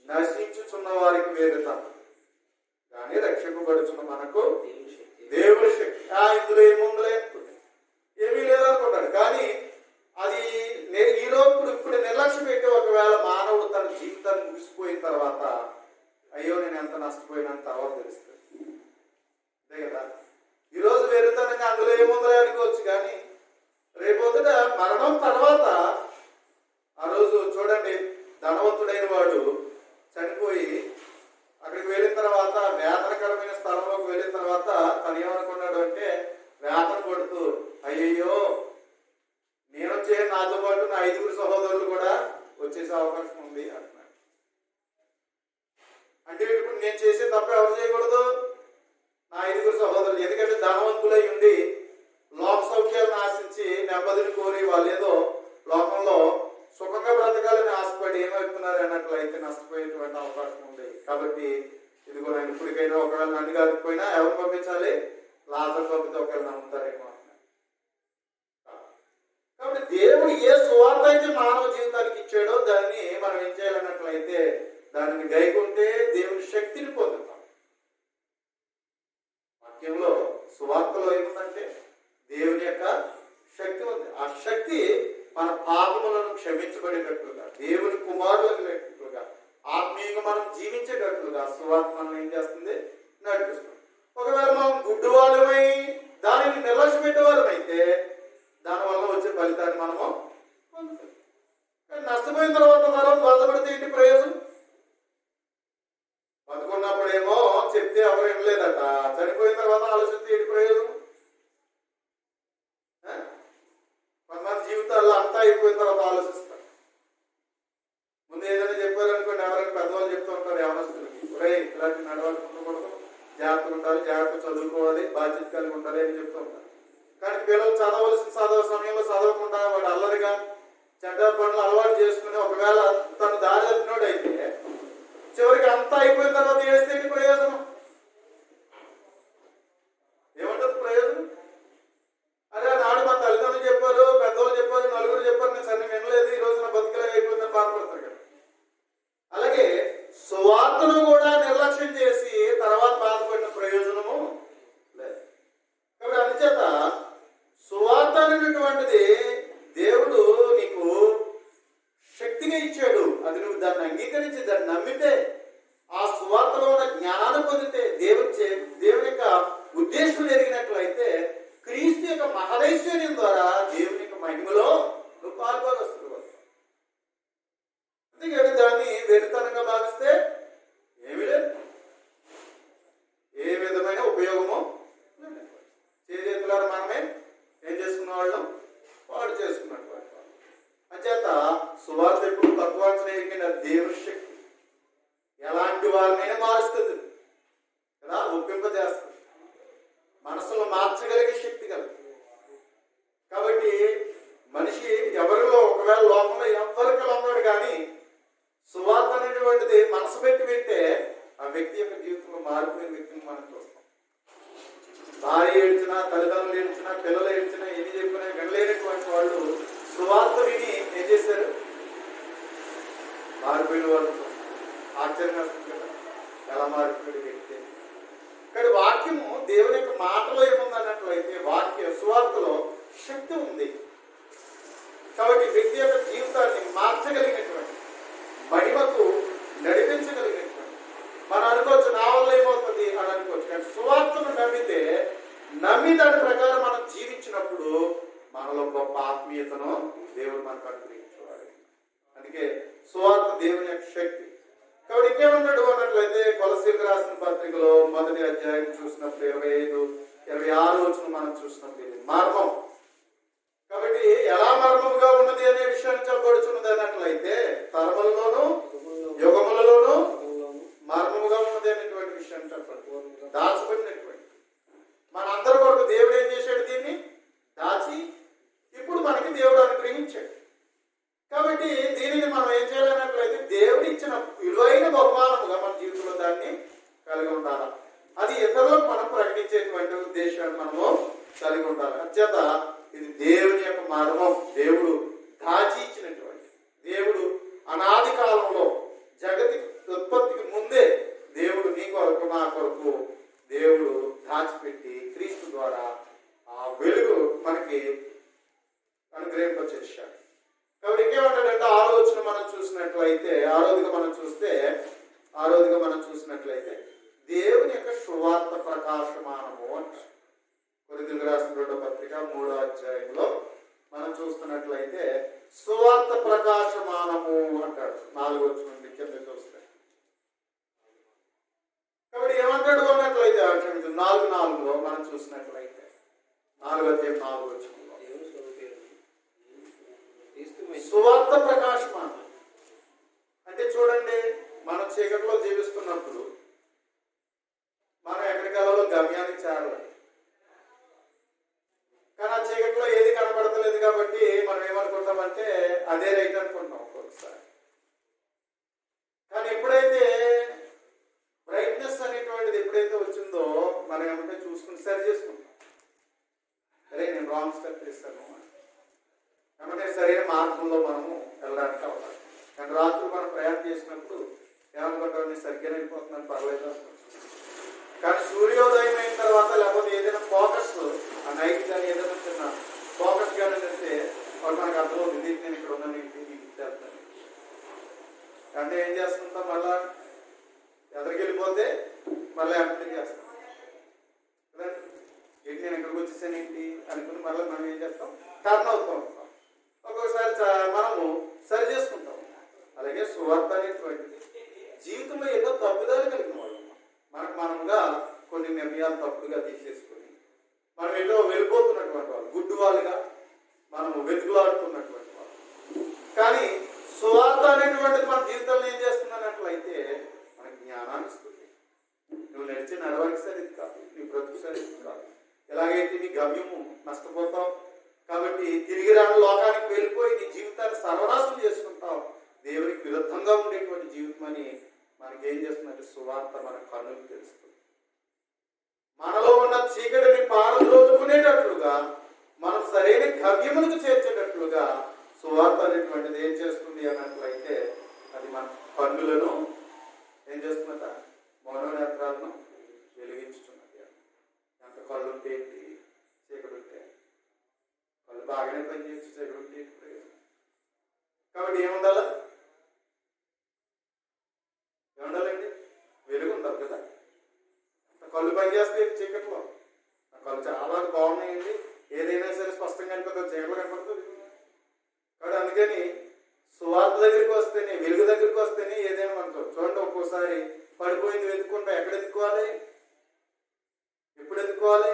నశించుచున్న వారికి వేదత కానీ రక్షింపబడుచున్న మనకు దేవుని శక్తి. ఇందులో ఏముందిలే, ఏమీ లేదనుకుంటాడు. కానీ అది ఈరోజు ఇప్పుడు నిర్లక్ష్యం పెట్టి ఒకవేళ మానవుడు తన జీవితాన్ని ముగిసిపోయిన తర్వాత అయ్యో నేను ఎంత నష్టపోయినా తర్వాత తెలుస్తుంది. అంతే కదా. ఈరోజు వెరుతనంగా అందులో ఏముందో అనుకోవచ్చు, కానీ రేపొద్దుట మరణం తర్వాత ఆ రోజు చూడండి, ధనవంతుడైన వాడు చనిపోయి అక్కడికి వెళ్ళిన తర్వాత వేదనకరమైన స్థలంలోకి వెళ్ళిన తర్వాత తను ఏమనుకున్నాడు అంటే వేదన పడుతూ, అయ్యయ్యో నేను వచ్చే నాతో పాటు నా 5 సహోదరులు కూడా వచ్చేసే అవకాశం ఉంది అంటున్నాడు. అంటే ఇప్పుడు నేను చేసే తప్ప ఎవరు చేయకూడదు? నా 5 సహోదరులు. ఎందుకంటే ధనవంతులై ఉండి లోక సౌఖ్యాలను ఆశించి నెమ్మదిని కోరి వాళ్ళు ఏదో లోకంలో సుఖంగా బ్రతకాలని ఆశపడి ఏమవుతున్నారు అన్నట్లయితే నష్టపోయేటువంటి అవకాశం ఉంది. కాబట్టి ఇదిగో నేను ఇప్పటికైనా ఒకవేళ నన్ను కాకపోయినా ఎవరు పంపించాలి? లాజరు పంపితే ఒకవేళ నమ్ముతారేమో అంటున్నారు. కాబట్టి దేవుడు ఏ సువార్త అయితే మానవ జీవితానికి ఇచ్చాడో దాన్ని మనం ఏం చేయాలన్నట్లయితే దానిని గైకుంటే దేవుని శక్తిని పొందుతాం. వాక్యంలో సువార్తలో ఏముందంటే దేవుని యొక్క శక్తి ఉంది. ఆ శక్తి మన పాపములను క్షమించబడేటట్లుగా, దేవుని కుమారులుగా, ఆత్మీయంగా మనం జీవించేటట్లుగా సువార్త మనం ఏం చేస్తుంది? నడిపిస్తుంది. ఒకవేళ మనం గుడ్డివాళ్ళమై దానిని నిర్లక్ష్య పెట్టేవాళ్ళమైతే దానివల్ల వచ్చే ఫలితాన్ని మనము పొందుతాం. నష్టపోయిన తర్వాత బాధపడితే ఏంటి ప్రయోజనం? బతుకున్నప్పుడేమో చెప్తే ఎవరు వినలేదట, చనిపోయిన తర్వాత ఆలోచిస్తే ఏంటి ప్రయోజనం? కొంతమంది జీవితాల్లో అంతా అయిపోయిన తర్వాత ఆలోచిస్తారు. ముందు ఏదైనా చెప్పారనుకోండి, ఎవరైనా పెద్దవాళ్ళు చెప్తూ ఉంటారు యవనస్తులకి, ఇలాంటి నడవకూడదు, జాగ్రత్తగా ఉండాలి, జాగ్రత్త చదువుకోవాలి, బాధ్యత కలిగి ఉండాలి అని చెప్తూ ఉంటారు. కానీ పిల్లలు చదవలసిన సమయంలో చదవకుండా వాడు అల్లరిగా చెడ్డ పనులు అలవాటు చేసుకుని ఒకవేళ తను దారి తప్పినోడు అయితే చివరికి అంతా అయిపోయిన తర్వాత ఏస్తే ప్రయోజనం మార్చగలిగే శక్తి కలదు. కాబట్టి మనిషి ఎవరిలో ఒకవేళ లోకంలో ఎవరికలో ఉన్నాడు కానీ సువార్త అనేటువంటిది మనసు పెట్టి వింటే ఆ వ్యక్తి యొక్క జీవితంలో మారిపోయిన వ్యక్తిని మనం చూస్తాం. భార్య ఏడ్చినా, తల్లిదండ్రులు ఏడ్చినా, పిల్లలు ఏడ్చినా, ఎన్ని చెప్పినా వినలేనటువంటి వాళ్ళు సువార్త విని ఏం చేశారు? మారిపోయిన వాళ్ళు. ఆశ్చర్యంగా కదా ఎలా మారిపోయిన వ్యక్తి. కానీ వాక్యము దేవుని యొక్క మాటలో ఏముంది అన్నట్లయితే వాక్య సువార్తలో శక్తి ఉంది. కాబట్టి వ్యక్తి యొక్క జీవితాన్ని మార్చగలిగినటువంటి, మహిమకు నడిపించగలిగినటువంటి, మనం అనుకోవచ్చు నా వల్ల ఏమవుతుంది అని అనుకోవచ్చు. కానీ సువార్తను నమ్మి దాని ప్రకారం మనం జీవించినప్పుడు మనలో గొప్ప ఆత్మీయతను దేవుడు మనకు అనుగ్రహించేవాడు. అందుకే సువార్త దేవుని యొక్క శక్తి. కాబట్టి ఇంకేమన్నాడు అన్నట్లయితే కొలసీలకు రాసిన పత్రికలో 1వ అధ్యాయం చూసినప్పుడు 25-26 మనం చూసినప్పుడు ఇది మర్మం. కాబట్టి ఎలా మర్మముగా ఉన్నది అనే విషయాన్ని చెప్పబడుచున్నది అన్నట్లయితే తరములలోనూ యుగములలోనూ మర్మముగా ఉన్నది అనేటువంటి విషయాన్ని చెప్పాలి. దాచబడినటువంటి మనందరి కొరకు దేవుడు ఏం చేశాడు? దీన్ని దాచి ఇప్పుడు మనకి దేవుడు అనుగ్రహించాడు. కాబట్టి దీనిని మనం ఏం చేయాలన్నట్లయితే దేవుడు ఇచ్చిన విలువైన బహుమానముగా మన జీవితంలో దాన్ని కలిగి ఉండాలి. అది ఇతరులకు మనం ప్రకటించేటువంటి ఉద్దేశాన్ని మనము కలిగి ఉండాలి. అంచేత ఇది దేవుని యొక్క మర్మం. దేవుడు దాచి ఇచ్చినటువంటి, దేవుడు అనాది కాలంలో జగతి ఉత్పత్తికి ముందే దేవుడు నీ కొరకు నా కొరకు దేవుడు దాచిపెట్టి క్రీస్తు ద్వారా ఆ వెలుగు మనకి అనుగ్రహింపచేశాడు. కాబట్టి ఇంకేమంటాడంటే ఆరోధన మనం చూసినట్లయితే దేవుని యొక్క సువార్త ప్రకాశమానము అంటారు. కొరింథీయులకు రాసిన 2వ పత్రిక 3వ అధ్యాయంలో మనం చూస్తున్నట్లయితే సువార్త ప్రకాశమానము అంటాడు. 4వ వచనం నుండి కింద చూస్తే కాబట్టి ఏమంటాడు అన్నట్లయితే 4:4లో మనం చూసినట్లయితే 4వ అధ్యాయం 4వ వచనంలో సువార్త ప్రకాశమానం అంటే చూడండి, మనం చీకటిలో జీవిస్తున్నప్పుడు మనం ఎక్కడికి వెళ్ళాలో గమ్యానికి చేరాలి. కానీ ఆ చీకటిలో ఏది కనపడతలేదు కాబట్టి మనం ఏమనుకుంటామంటే అదే రైట్ అనుకుంటాం ఒక్కొక్కసారి. కానీ ఎప్పుడైతే బ్రైట్నెస్ అనేటువంటిది ఎప్పుడైతే వచ్చిందో మనం ఏమంటే చూసుకుని సరి చేసుకుంటాం. అరే నేను రాంగ్ స్టెప్ చేస్తాను ఏమంటే సరైన మార్గంలో మనము వెళ్ళడానికి అవ్వాలి. కానీ రాత్రులు మనం ప్రయాణం చేసినప్పుడు ఏమనుకుంటాం, సరిగ్గా వెళ్ళిపోతున్నాను పర్లేదు అనుకుంటాం. కానీ సూర్యోదయం అయిన తర్వాత లేకపోతే ఏదైనా ఫోకస్ ఆ నైట్ కానీ ఏదైనా చిన్న ఫోకస్ కానీ అంటే వాడు మనకు అర్థమవుతుంది నేను ఇక్కడ ఉన్నాను చేస్తాను. అంటే ఏం చేస్తుంటాం, మళ్ళా ఎదరికి వెళ్ళిపోతే మళ్ళీ ఎంపీ చేస్తాం ఏంటి నేను ఇక్కడికి వచ్చేసాను ఏంటి అనుకుని మళ్ళీ మనం ఏం చేస్తాం, టర్న్ అవుతూ ఉంటాం. ఒక్కొక్కసారి మనము సరి చేసుకుంటాం. అలాగే సువార్త అనేటువంటిది జీవితంలో ఏదో తప్పుదాలు కలిగిన వాళ్ళు మనంగా కొన్ని నిర్ణయాలు తప్పుడుగా తీసేసుకొని మనం ఏదో వెళ్ళిపోతున్నటువంటి వాళ్ళు, గుడ్డు వాళ్ళుగా మనము వెతుకులాడుతున్నటువంటి వాళ్ళు. కానీ సువార్త అనేటువంటిది మన జీవితంలో ఏం చేస్తుందన్నట్లయితే మనకి జ్ఞానాన్ని ఇస్తుంది. నువ్వు నడిచే నడవడికి సరిది కాదు, నీ బ్రతుకు సరిది కాదు. ఎలాగైతే నీ గమ్యము నష్టపోతావు కాబట్టి తిరిగి రాని లోకానికి వెళ్ళిపోయి నీ జీవితాన్ని సర్వనాశనం చేసుకుంటావు. దేవునికి విరుద్ధంగా ఉండేటువంటి జీవితం అని మనకేం చేస్తుందంటే సువార్త మన కన్నులకు తెలుస్తుంది. మనలో ఉన్న చీకటిని పారద్రోలుకునేటట్లుగా మనం సరైన గమ్యములకు చేర్చేటట్లుగా సువార్త అనేటువంటిది ఏం చేస్తుంది అన్నట్లయితే అది మన కన్నులను ఏం చేస్తున్నట మనోనేత్రాలను వెలిగించుతున్నది. ఎంత కళ్ళు ఉంటే ఏంటి, చీకటి ఉంటే కళ్ళు బాగానే పనిచేసి చీకటి ఉంటే ప్రయోజనం. కాబట్టి ఏముండాలి, ఏముండాలండి, వెలుగు ఉండాలి కదా. కళ్ళు పనిచేస్తే చీకట్లో కళ్ళు చాలా బాగున్నాయండి, ఏదైనా సరే స్పష్టంగా కనిపిస్తుంది, చీకట్లో కనపడుతుంది. కాబట్టి అందుకని సువార్త దగ్గరికి వస్తేనే, వెలుగు దగ్గరికి వస్తేనే ఏదైనా మనకు చూడండి. ఒక్కోసారి పడిపోయింది వెతుక్కుంటా, ఎక్కడ ఎత్తుకోవాలి, ఎప్పుడు ఎత్తుకోవాలి,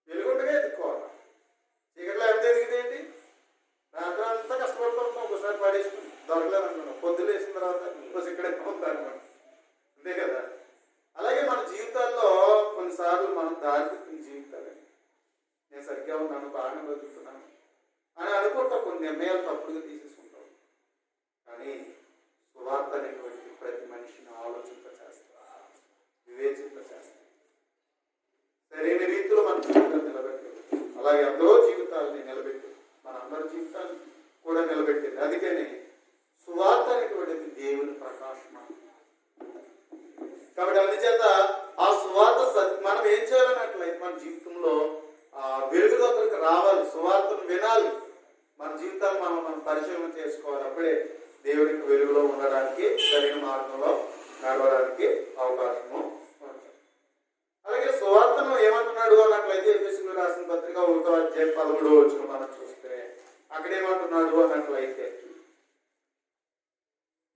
వెలుగుంటగా ఎత్తుకోవాలి. చీకట్లో ఎంత ఎదిగితే ఏంటి, రాత్రి అంతా కష్టపడుతూ ఉంటాం. ఒకసారి పడేసుకుని దొరకలేదు అనుకున్నాం, పొద్దులు వేసిన తర్వాత ఇంకోసి ఇక్కడ ఉంటాం అనుకోండి, అంతే కదా. అలాగే మన జీవితాల్లో కొన్నిసార్లు మనం దారి తప్పిన జీవితాలని, నేను సరిగ్గా ఉన్నాను, బాగానే బతుకుతున్నాను అని అనుకుంటా కొన్ని నిర్ణయాలు తప్పుడుగా తీసేసుకుంటాం. కానీ సువార్త అనేటువంటి ప్రతి మనిషిని ఆలోచింప చేస్తా, వివేచింప చేస్తా, సరైన రీతిలో మన జీవితాలు నిలబెట్టారు. అలాగే ఎందరో జీవితాలని నిలబెట్టి మన అందరి జీవితాన్ని కూడా నిలబెట్టింది. అందుకని సువార్త అనేటువంటిది దేవుని ప్రకాశం. కాబట్టి అందుచేత ఆ సువార్త మనం ఏం చేయాలన్నట్లయితే మన జీవితంలో వెలుగులోకి రావాలి, సువార్తను వినాలి, మన జీవితాలు మనం పరిశీలన చేసుకోవాలి. అప్పుడే దేవునికి వెలుగులో ఉండడానికి, సరైన మార్గంలో నడవడానికి అవకాశము ఉంటుంది. అలాగే సువార్తను ఏమంటున్నాడు అన్నట్లయితే ఎఫెసీయులకు రాసిన పత్రిక 1వ అధ్యాయం 13వ వచనం మనం చూస్తే అక్కడ ఏమంటున్నాడు అన్నట్లయితే,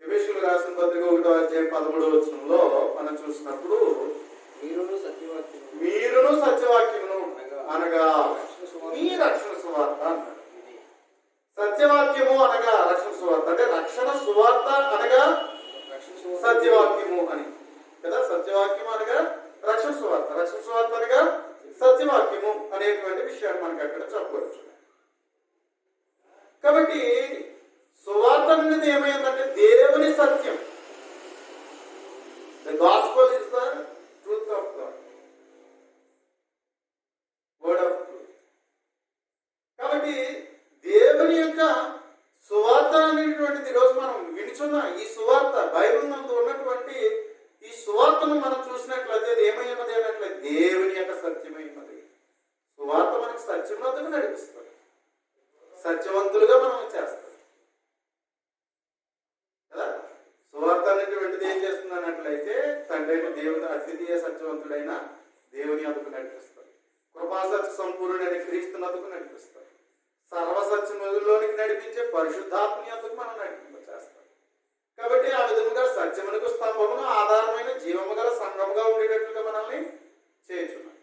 ఎఫెసీయులకు రాసిన పత్రిక 1వ అధ్యాయం 13వ వచనంలో మనం చూసినప్పుడు మీరును సత్యవాక్యమును అనగా మీ రక్షణ సువార్త అన్నాడు. సత్యవాక్యము అనగా రక్షణ సువార్త, అంటే రక్షణ సువార్త అనగా సత్యవాక్యము అని కదా. సత్యవాక్యము అనగా రక్షణ సువార్త, రక్షణ సువార్త అనగా సత్యవాక్యము అనేటువంటి విషయాన్ని మనకి అక్కడ చెప్పవచ్చు. కాబట్టి సువార్త అనేది ఏమైందంటే దేవుని సత్యం. The gospel is the truth of God, word of truth. కాబట్టి దేవుని యొక్క సువార్త అనేటువంటిది ఈరోజు మనం వినిచున్న ఈ సువార్త, బైబిల్ నందు ఉన్నటువంటి ఈ సువార్తను మనం చూసినట్లయితే ఏమైనది అన్నట్లయితే దేవుని యొక్క సత్యమైనది. సువార్త మనకు సత్యవంతులు నడిపిస్తుంది, సత్యవంతులుగా మనం చేస్తాం కదా. సువార్త అనేటువంటిది ఏం చేస్తుంది అన్నట్లయితే తండ్రి అయిన దేవుని అద్వితీయ సత్యవంతుడైన దేవుని అందుకు నడిపిస్తుంది, కృపాసత్య సంపూర్ణుడైన క్రీస్తునందుకు నడిపిస్తుంది, సర్వసత్యములోనికి నడిపించే పరిశుద్ధాత్మని అందుకు మనం నడిపించేస్తాం. కాబట్టి ఆ విధముగా సత్యమునకు స్తంభమును ఆధారమైన జీవము గల సంఘముగా ఉండేటట్లుగా మనల్ని చేస్తున్నాం.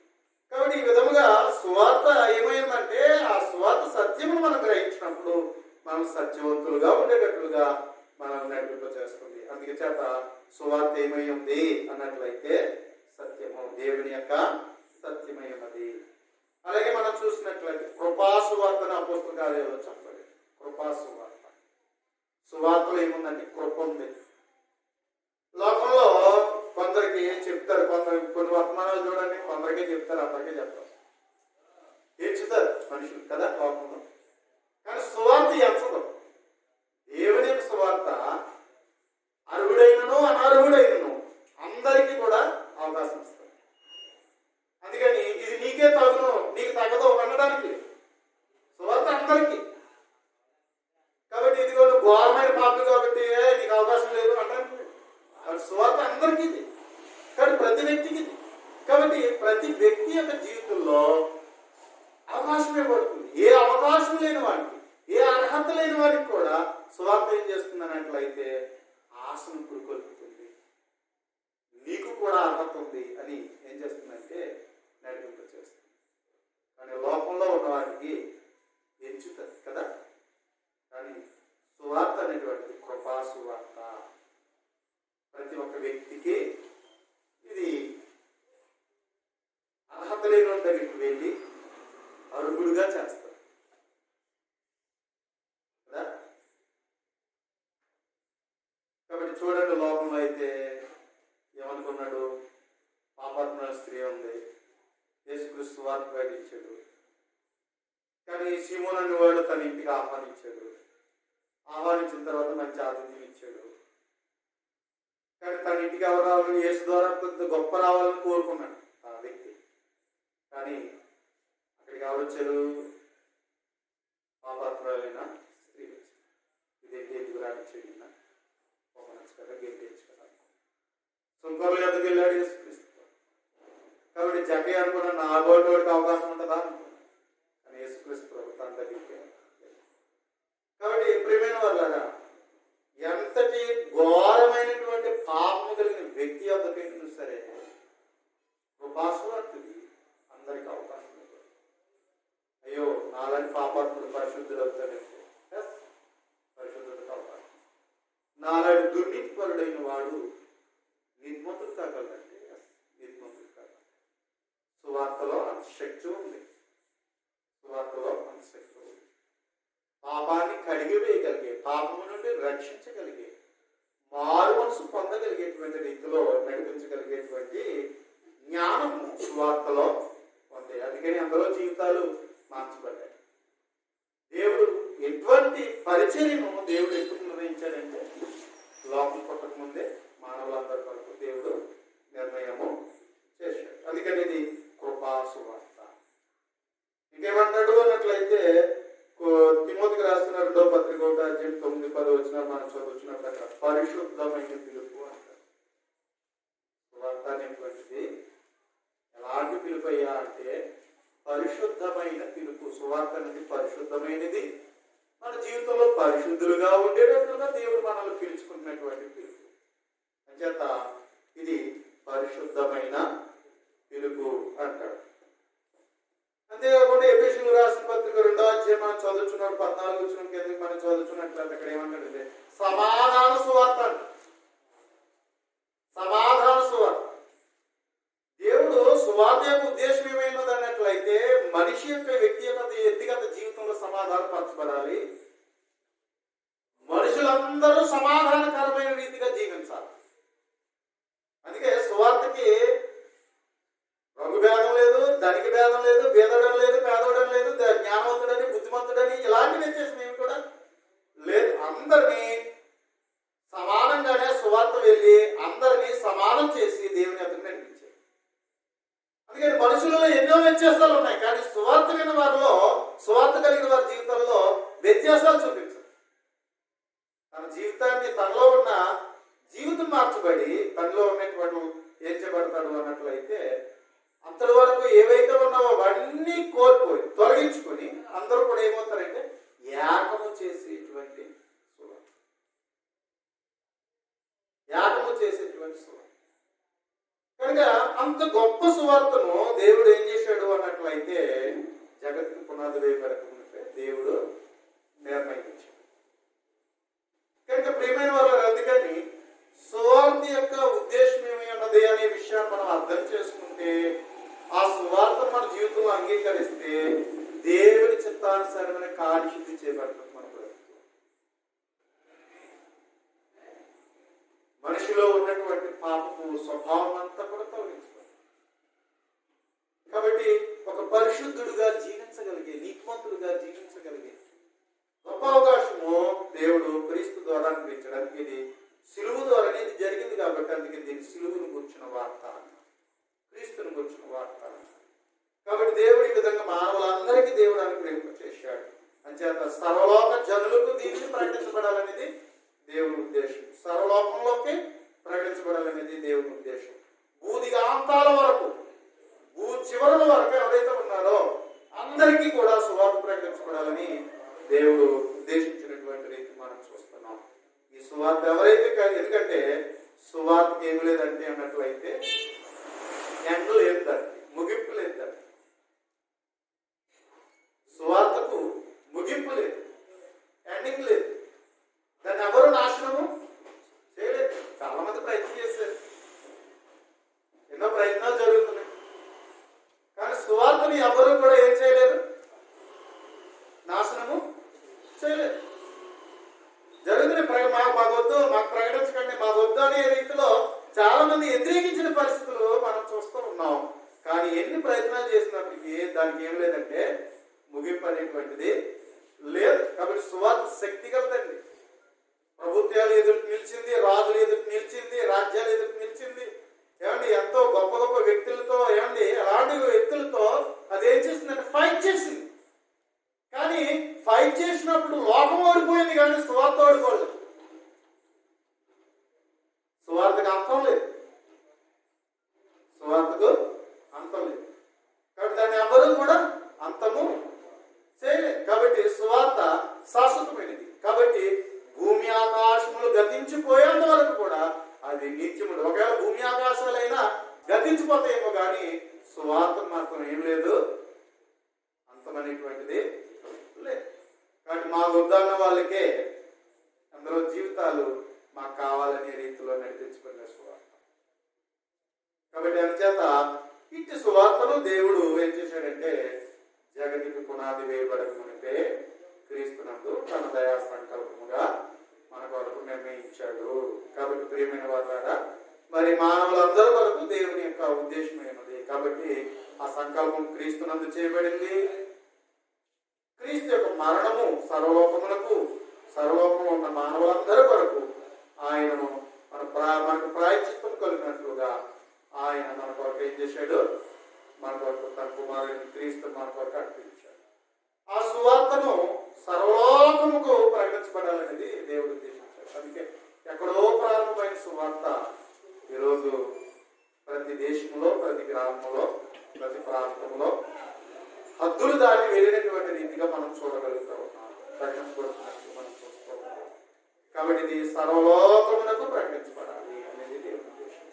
కాబట్టి ఈ విధముగా సువార్త ఏమైందంటే ఆ సువార్త సత్యమును మనం గ్రహించినప్పుడు మనం సత్యవంతులుగా ఉండేటట్లుగా మనల్ని నడిపింపచేస్తుంది. అందుకే చేత సువార్త ఏమై ఉంది అన్నట్లయితే సత్యము, దేవుని యొక్క సత్యమై ఉన్నది. అలాగే మనం చూసినట్లయితే కృపాసువార్తను అపోస్తలుల కార్యాలలో చెప్పలేదు. కృపాసువార్త, సువార్తలో ఏముందంటే కృప ఉంది. లోకంలో కొందరికి చెప్తారు, కొన్ని వర్తమానాలు చూడండి, కొందరికే చెప్తారు, అందరికీ చెప్తారు, ఎంచుతారు మనుషులు కదా లోకంలో. కానీ సువార్త ఎంచదు. దేవుని యొక్క సువార్త అర్హుడైనను అనర్హుడైనను అందరికీ కూడా అవకాశం ఇస్తారు. అందుకని ఇది నీకే తగును, నీకు తగదు అనడానికి సువార్త అందరికీ. కాబట్టి ఇదిగో నువ్వు ఘోరమైన పాపి కాబట్టి నీకు అవకాశం లేదు అనడానికి సువార్త అందరికీ ఇది. కానీ ప్రతి వ్యక్తికి ఇది. కాబట్టి ప్రతి వ్యక్తి యొక్క జీవితంలో అవకాశం ఇవ్వబడుతుంది. ఏ అవకాశం లేని వాడికి, ఏ అర్హత లేని వాడికి కూడా సువార్త ఏం చేస్తుంది అన్నట్లయితే ఆశను పురుకొల్పుతుంది. నీకు కూడా అర్హత ఉంది అని ఏం చేస్తుందంటే నడిపింప చేస్తుంది. కానీ లోకంలో ఉన్న వాటికి ఎంచుతుంది కదా. కానీ సువార్త అనేటువంటిది కృపా సువార్త. ప్రతి ఒక్క వ్యక్తికి ఇది అర్హత లేని వాళ్ళ దగ్గరికి వెళ్ళి అర్హుడుగా చేస్తారు కదా. కాబట్టి చూడండి, లోకంలో అయితే ఏమనుకున్నాడు, పాపాత్మ స్త్రీ ఉంది, యేసుక్రీస్తు సువార్త ప్రకటించాడు. కానీ సీమోను అనేవాడు తన ఇంటికి ఆహ్వానించాడు. ఆహ్వానించిన తర్వాత మంచి ఆతిథ్యం ఇచ్చాడు. కానీ తన ఇంటికి ఎవరు రావాలని, యేసు ద్వారా కొంత గొప్ప రావాలని కోరుకున్నాడు ఆ వ్యక్తి. కానీ అక్కడికి ఎవరు వచ్చారు? పాపాత్మురాలైన స్త్రీ వచ్చారు. ఇదేంటి ఎందుకు రానిచ్చాడు, ఒక మంచి కదా గెలిపించు కదా. సుంకర్లు ఎందుకు వెళ్ళాడు యేసుక్రీస్తు. కాబట్టి జకే అనుకున్న నా గోటోడికి అవకాశం ఉంటుందా అనుకున్నాను. కానీ యేసుక్రీస్తు ప్రభు తన దగ్గరికి. కాబట్టి ప్రియమైన వాళ్ళగా ఎంతటి ఘోరమైనటువంటి పాపము కలిగిన వ్యక్తి వద్దకైనా సరే కృపాసువార్తది అందరికి అవకాశం ఇవ్వదు. అయ్యో నాలాంటి పాపాత్ముడు పరిశుద్ధుడు అవుతాడంటే పరిశుద్ధుడికి అవకాశం. నాలాంటి దుర్నీతిపరుడైన వాడు నిర్మతుడు కాగలంటే నిర్మతుడు కాగలడు. సువార్తలో అంత శక్తి పాపము నుండి రక్షించగలిగే, మారు మనసు పొందగలిగేటువంటి రీతిలో నడిపించగలిగేటువంటి జ్ఞానము సువార్తలో ఉంది. అందుకని అందరూ జీవితాలు మార్చబడ్డాయి. దేవుడు ఎటువంటి పరిచర్యను దేవుడు ఎప్పుడు నిర్ణయించాడంటే లోకం పుట్టక ముందే మానవులందరి కొరకు దేవుడు నిర్ణయము చేశాడు. అందుకని ఇది కృపా సువార్త. ఇంకేమంటాడు అన్నట్లయితే తిమోతికి రాసిన 2వ పత్రిక 1:9-10 మనం చదువుతున్నట్టు పరిశుద్ధమైన పిలుపు అంటారు. సువార్త అనేటువంటిది ఎలాంటి పిలుపు అయ్యా అంటే పరిశుద్ధమైన పిలుపు. సువార్త అనేది పరిశుద్ధమైనది. మన జీవితంలో పరిశుద్ధులుగా ఉండేటట్లుగా దేవుడు మనల్ని పిలుచుకున్నటువంటి పిలుపు. అంచేత ఇది పరిశుద్ధమైన పిలుపు అంటాడు. అంతేకాకుండా ఎఫెసీయులకు రాసిన పత్రిక 2వ అధ్యాయం మనం చదువుతున్నాడు 14 కిందకి మనం చదువుతున్నట్లయితే అక్కడ ఏమంటాడంటే సమాధాన సువార్త అంట. సమాధాన సువార్త. దేవుడు సువార్త యొక్క ఉద్దేశం ఏమైనది అన్నట్లయితే మనిషి యొక్క వ్యక్తిగత జీవితంలో సమాధానం పరచబడాలి. మనుషులందరూ సమాధానకరమైన రీతిగా జీవించాలి. అందుకే సువార్తకి రంగు భేదం లేదు, ధనికి భేదం లేదు, భేదడం లేదు, పేదవడం లేదు, జ్ఞానవంతుడని బుద్ధిమంతుడని ఇలాంటి వ్యత్యాసం ఏమి కూడా లేదు. అందరినీ సమానంగానే సువార్త వెళ్ళి అందరినీ సమానం చేసి దేవుని ఎదురు నడిపించారు. అందుకని మనుషులలో ఎన్నో వ్యత్యాసాలు ఉన్నాయి, కానీ సువార్త విన్న వారిలో, సువార్త కలిగిన వారి జీవితంలో వ్యత్యాసాలు చూపించారు. తన జీవితాన్ని, తనలో ఉన్న జీవితం మార్చబడి తనలో ఉన్నటువంటి ఏం చేయబడతాడు అన్నట్లయితే అంతటి వరకు ఏవైతే ఉన్నావో అవన్నీ కోల్పోయి తొలగించుకొని అందరూ కూడా ఏమవుతారంటే యాగము చేసేటువంటి సువార్త. యాగము చేసేటువంటి సువార్త. కనుక అంత గొప్ప సువార్తను దేవుడు ఏం చేశాడు అన్నట్లయితే జగత్తుకు పునాది వేయబడకుంటే దేవుడు నిర్ణయించాడు. కనుక ప్రియమైన వారు, అందుకని సువార్త యొక్క ఉద్దేశం ఏమి ఉన్నది అనే విషయాన్ని మనం అర్థం చేసుకుంటే, ఆ సువార్త మన జీవితంలో అంగీకరిస్తే దేవుని చిత్తానుసారమైన కార్యశుద్ధి చేయబడుతుంది. మన మనిషిలో ఉన్నటువంటి పాపపు స్వభావం అంతా కూడా తొలగించబడుతుంది. కాబట్టి ఒక పరిశుద్ధుడుగా జీవించగలిగే, నీతిమంతుడుగా జీవించగలిగే గొప్ప అవకాశము దేవుడు క్రీస్తు ద్వారా అందించడానికి. ఇది సిలువు ద్వారానే ఇది జరిగింది కాబట్టి అందుకే దీన్ని సిలువును గుర్చిన వార్త, క్రీస్తుని గుర్చిన వార్త. కాబట్టి దేవుడు ఈ విధంగా మానవులందరికీ దేవుడు అనుగ్రహింప చేశాడు. అంచేత సర్వలోక జనులకు దీన్ని ప్రకటించబడాలనేది దేవుని ఉద్దేశం. సర్వలోకంలోకి ప్రకటించబడాలనేది దేవుని ఉద్దేశం. భూదిగాంతాల వరకు, భూ చివరల వరకు ఎవరైతే ఉన్నారో అందరికీ కూడా సువార్త ప్రకటించబడాలని దేవుడు ఉద్దేశించినటువంటి రీతి మనం చూస్తున్నాం. ఈ సువార్త ఎవరైతే, ఎందుకంటే సువార్తకి ఏమి లేదంటే అన్నట్లయితే ఎండ్ లేదు, దానికి ముగింపు లేదు. దానికి సువార్తకు ముగింపు లేదు, ఎండింగ్ లేదు. దాన్ని ఎవరు నాశనము చేయలేదు. చాలా మంది ప్రయత్నం చేశారు, ఎన్నో ప్రయత్నాలు జరుగుతున్నాయి, కానీ సువార్తని ఎవరు కూడా ఏం చేయలేరు, నాశనము చేయలేదు. జరుగుతున్నాయి. మాకు వద్దు, మాకు ప్రకటించకండి, మాకు వద్దు అనే రీతిలో చాలా మంది వ్యతిరేకించిన పరిస్థితులు మనం చూస్తూ ఉన్నాం. కానీ ఎన్ని ప్రయత్నాలు చేసినప్పటికీ దానికి ఏం లేదంటే ముగింపు అనేటువంటిది లేదు. కాబట్టి సువార్త శక్తి కలదండి. ప్రభుత్వాలు ఎదురు నిలిచింది, రాజులు ఎదురు నిలిచింది, రాజ్యాలు ఎదురు నిలిచింది. ఏమండి ఎంతో గొప్ప గొప్ప వ్యక్తులతో, ఏమండి అలాంటి వ్యక్తులతో అదేం చేసిందంటే ఫైట్ చేసింది. కానీ ఫైట్ చేసినప్పుడు లోకం ఓడిపోయింది, కానీ సువార్త ఓడిపోలేదు. సువార్తకు అంతం లేదు, సువార్తకు అంతం లేదు. కాబట్టి దాన్ని ఎవరు కూడా అంతము చేయలేదు. కాబట్టి సువార్త శాశ్వతమైనది. కాబట్టి భూమి ఆకాశములు గతించిపోయేంత వరకు కూడా అది నిత్యముడు. ఒకవేళ భూమి ఆకాశాలైనా గతించిపోతాయేమో కానీ సువార్త మాత్రం ఏం లేదు, అంతమనేటువంటిది లేదు. కాబట్టి మా వద్దన్న వాళ్ళకే అందరూ జీవితాలు మాకు కావాలనే రీతిలో నడిపించుకునే సువార్త. కాబట్టి అందుచేత ఇట్టి సువార్తను దేవుడు ఏం చేశాడంటే జగతికి పునాది వేయబడకమునిపే క్రీస్తునందు తన దయా సంకల్పముగా మన కొరకు నిర్ణయించాడు. కాబట్టి ప్రియమైన వారులారా, మరి మానవులందరి వరకు దేవుని యొక్క ఉద్దేశమైనది. కాబట్టి ఆ సంకల్పం క్రీస్తునందు చేయబడింది. క్రీస్తు యొక్క మరణము సర్వలోకములకు, సర్వలోకంలో ఉన్న మానవులందరి వరకు ఆయనను మనకు ప్రాయశ్చిత్తం కలిగినట్లుగా ఆయన మన కొరకు ఏం చేశాడు? మన కొరకు తన కుమారుడిని క్రీస్తు మన కొరకు అర్పించాడు. ఆ సువార్తను సర్వలోకముకు ప్రకటించబడాలనేది దేవుడు ఉద్దేశించాడు. అందుకే ఎక్కడో ప్రారంభమైన సువార్త ఈరోజు ప్రతి దేశంలో, ప్రతి గ్రామంలో, ప్రతి ప్రాంతంలో హద్దులు దాటి వెళ్ళినటువంటి రీతిగా మనం చూడగలుగుతూ ఉన్నాం, ప్రకటించబడుతున్నట్టు మనం చూస్తూ ఉన్నాం. కాబట్టి ఇది సర్వలోకమునకు ప్రకటించబడాలి అనేది దేవుని ఉద్దేశం.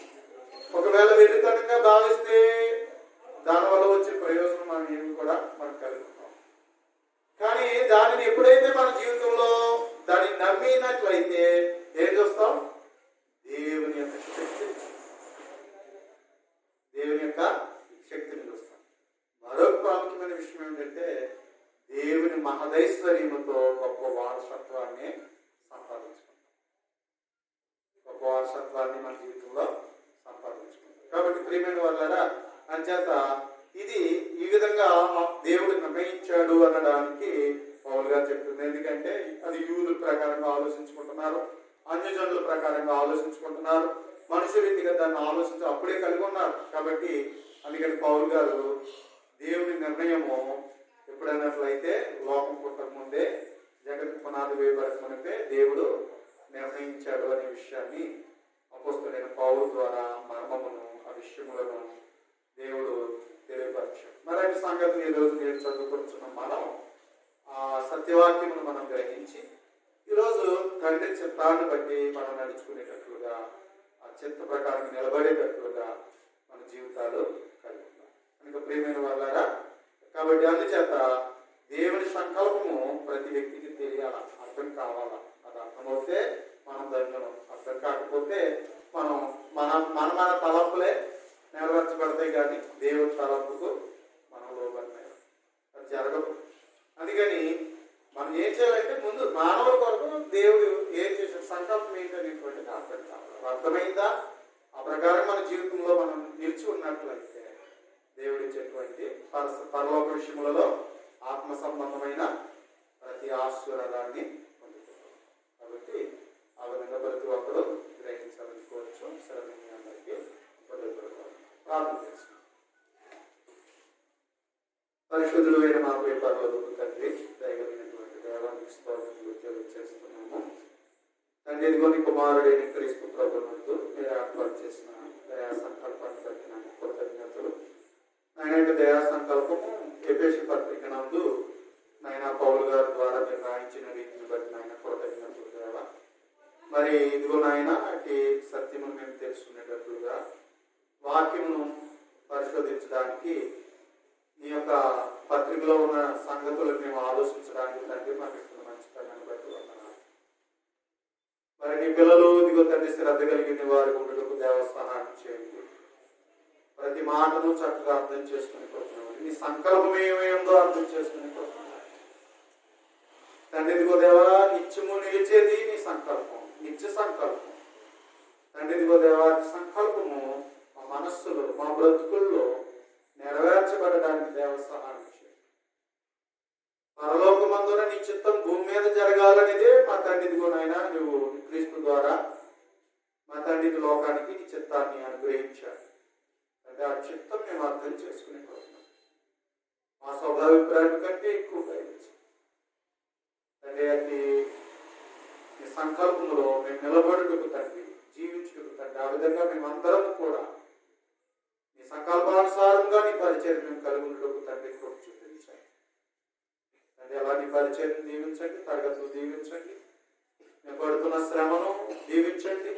ఒకవేళ వెళ్తానంగా భావిస్తే దానివల్ల వచ్చే ప్రయోజనం మనం ఏమి కూడా మనం కలుగుతాం. కానీ దానిని ఎప్పుడైతే మన జీవితంలో దాన్ని నమ్మినట్లయితే ఏం చూస్తాం? దేవుని యొక్క శక్తిని, దేవుని యొక్క శక్తిని చూస్తాం. మరొక ప్రాముఖ్యమైన విషయం ఏంటంటే దేవుని మహదైశ్వర్యముతో గొప్ప వారసత్వాన్ని సంపాదించుకుంటాం. గొప్ప వారసత్వాన్ని మన జీవితంలో సంపాదించుకుంటాం. కాబట్టి ప్రియమైన వాళ్ళారా, అంచేత ఇది ఈ విధంగా దేవుడు నిర్ణయించాడు అనడానికి పౌలు గారు చెప్తుంది. ఎందుకంటే అది యూదుల ప్రకారంగా ఆలోచించుకుంటున్నారు, అన్యజనుల ప్రకారంగా ఆలోచించుకుంటున్నారు, మనుషు రీతిగా దాన్ని ఆలోచించి అప్పుడే కలిగి ఉన్నారు. కాబట్టి అందుకని పౌలు గారు దేవుని నిర్ణయము ఎప్పుడన్నట్లయితే లోకం పుట్టక ముందే, జగత్ పునాది వేయబడకమునిపే దేవుడు నిర్ణయించాడు అనే విషయాన్ని అపోస్తలుడైన పౌలు ద్వారా మర్మమును, ఆ విషయములను దేవుడు తెలియపరిచాడు. మరొక సంగతిని ఈరోజు నేను చదువుకుంటున్న మనం ఆ సత్యవాక్యమును మనం గ్రహించి ఈరోజు తండ్రి చిత్తాన్ని బట్టి మనం నడుచుకునేటట్లుగా, ఆ చిత్త ప్రకారం నిలబడేటట్లుగా మన జీవితాలు కలిగి ఉంటాం. కనుక ప్రియమైన వాళ్ళారా, కాబట్టి అందుచేత దేవుని సంకల్పము ప్రతి వ్యక్తికి తెలియాల, అర్థం కావాలా. అది అర్థమవుతే మనం ధన్యులం, అర్థం కాకపోతే మనం మన తలంపులే నెరవేర్చబడతాయి, కానీ దేవుడి తలంపుకు మనం లోబడినాయి, అది జరగదు. అందుకని మనం ఏం చేయాలంటే ముందు మానవుల కొరకు దేవుడు ఏం చేసిన సంకల్పం ఏంటనేటువంటిది అర్థం కావాలి. అర్థమైందా? ఆ ప్రకారం మన జీవితంలో మనం నిలిచి ఉన్నట్లయితే దేవుడు ఇచ్చేటువంటి పరలోక విషయములలో ఆత్మ సంబంధమైన ప్రతి ఆశీర్వాదాన్ని పొందుతాం. కాబట్టి ఆ విధంగా ప్రతి ఒక్కరు గ్రహించాలని కోరుచు సరే అందరికీ ప్రార్థన చేస్తున్నాం. పరిశుద్ధులు అయిన మా పరలోకపు తండ్రి, దయగలిగినటువంటి దేవానికి స్తోత్రములు తెలియజేస్తున్నాము. తండ్రి, ఇదిగో నీ కుమారుడైన క్రీస్తు ప్రభువునందు మీరు ఏర్పాటు చేసిన దయా సంకల్పాన్ని బట్టి నాకు కృతజ్ఞతలు. ఆయన యొక్క దయా సంకల్పము ఎఫెసీ పత్రిక నందు నాయన పౌలు గారి ద్వారా మీరు రాయించిన రీతిని బట్టి నాయన కృతజ్ఞతలు దేవా. మరి ఇదిగో నాయన అటు సత్యమును మేము తెలుసుకునేటట్లుగా, వాక్యమును పరిశోధించడానికి, నీ యొక్క పత్రికలో ఉన్న సంగతులను మేము ఆలోచించడానికి తండ్రి మాకు ఇస్తున్న మంచితనాన్ని బట్టి వందనాలు. మరి నీ పిల్లలు ఇదిగో తండ్రి శ్రద్ధ కలిగిన వారి ఉండటకు దేవ సహాయం చేయండి. ప్రతి మాటను చక్కగా అర్థం చేసుకుని కోరుతున్నాం. నీ సంకల్పం ఏమైందో అర్థం చేసుకుని కోరుతున్నాం తండ్రి. ఇదిగో దేవా, నిత్యము నిలిచేది నీ సంకల్పం, నిత్య సంకల్పం తండ్రి. ఇదిగో దేవా, సంకల్పము మా మనస్సులో, మా బ్రతుకుల్లో నెరవేర్చబడడానికి దేవ సహాయం చేయండి. పరలోకమందున నీ చిత్తం భూమి మీద జరగాలనేదే మా తండ్రి. ఇదిగో నాయన, నువ్వు క్రీస్తు ద్వారా మా తండ్రి లోకానికి నీ చిత్తాన్ని అనుగ్రహించాడు. అంటే ఆ చిత్తం మేము అర్థం చేసుకునే కోరుతున్నాం. మా స్వాభిప్రాయం కంటే ఎక్కువ గ్రహించాం అంటే అది నీ సంకల్పంలో మేము నిలబడుటకు తండ్రి, జీవించుటకు తండ్రి. ఆ విధంగా మేమందరం కూడా నీ సంకల్పానుసారంగా నీ పరిచయం మేము కలిగి ఉండటకు తండ్రి కృప చూపించండి. తండ్రి, అలా నీ పరిచయం దీవించండి, తరగతులు దీవించండి, మేము పడుతున్న శ్రమను దీవించండి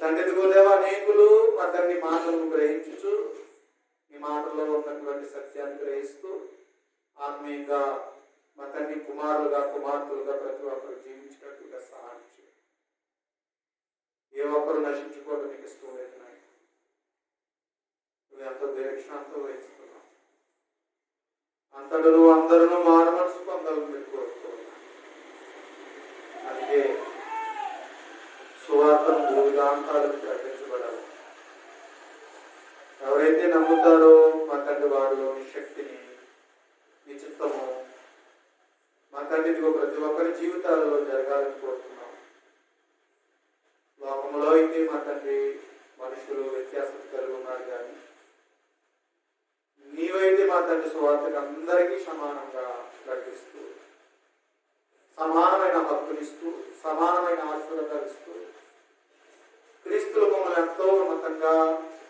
తండ్రి. ఇదిగో దేవా, అనేకులు మా తండ్రి మాటలను గ్రహించుచు నీ మాటల్లో ఉన్నటువంటి సత్యాన్ని గ్రహిస్తూ ఆత్మీయంగా మా తండ్రి కుమారులుగా, కుమార్తెలుగా ప్రతి ఒక్కరు జీవించినట్టుగా సహాయం చేయండి. ఏ ఒక్కరు నశించుకోవడం నీకు ఇష్టం లేదు నాయన. నువ్వు ఎంతో దీక్షాంతో వహిస్తున్నావు. అంతటా అందరూ మారు మనసు పొందాలని పెట్టుకోవచ్చు. సువార్తను భూమిగాంతాలకు ప్రకటించబడాలి. ఎవరైతే నమ్ముతారో మా తండ్రి వారిలోని శక్తిని, నీ చిత్తము మా తండ్రి ఇదిగో ప్రతి ఒక్కరి జీవితాలలో జరగాలని కోరుతున్నాం. లోకంలో అయితే మా తండ్రి మనుషులు వ్యత్యాసం కలిగి ఉన్నారు, కానీ నీవైతే మా తండ్రి సువార్తకు అందరికీ సమానంగా ప్రకటిస్తూ, సమానమైన హక్కునిస్తూ, సమానమైన ఆశీర్వాదాలిస్తూ, క్రీస్తులు మమ్మల్ని ఎంతో ఉన్నతంగా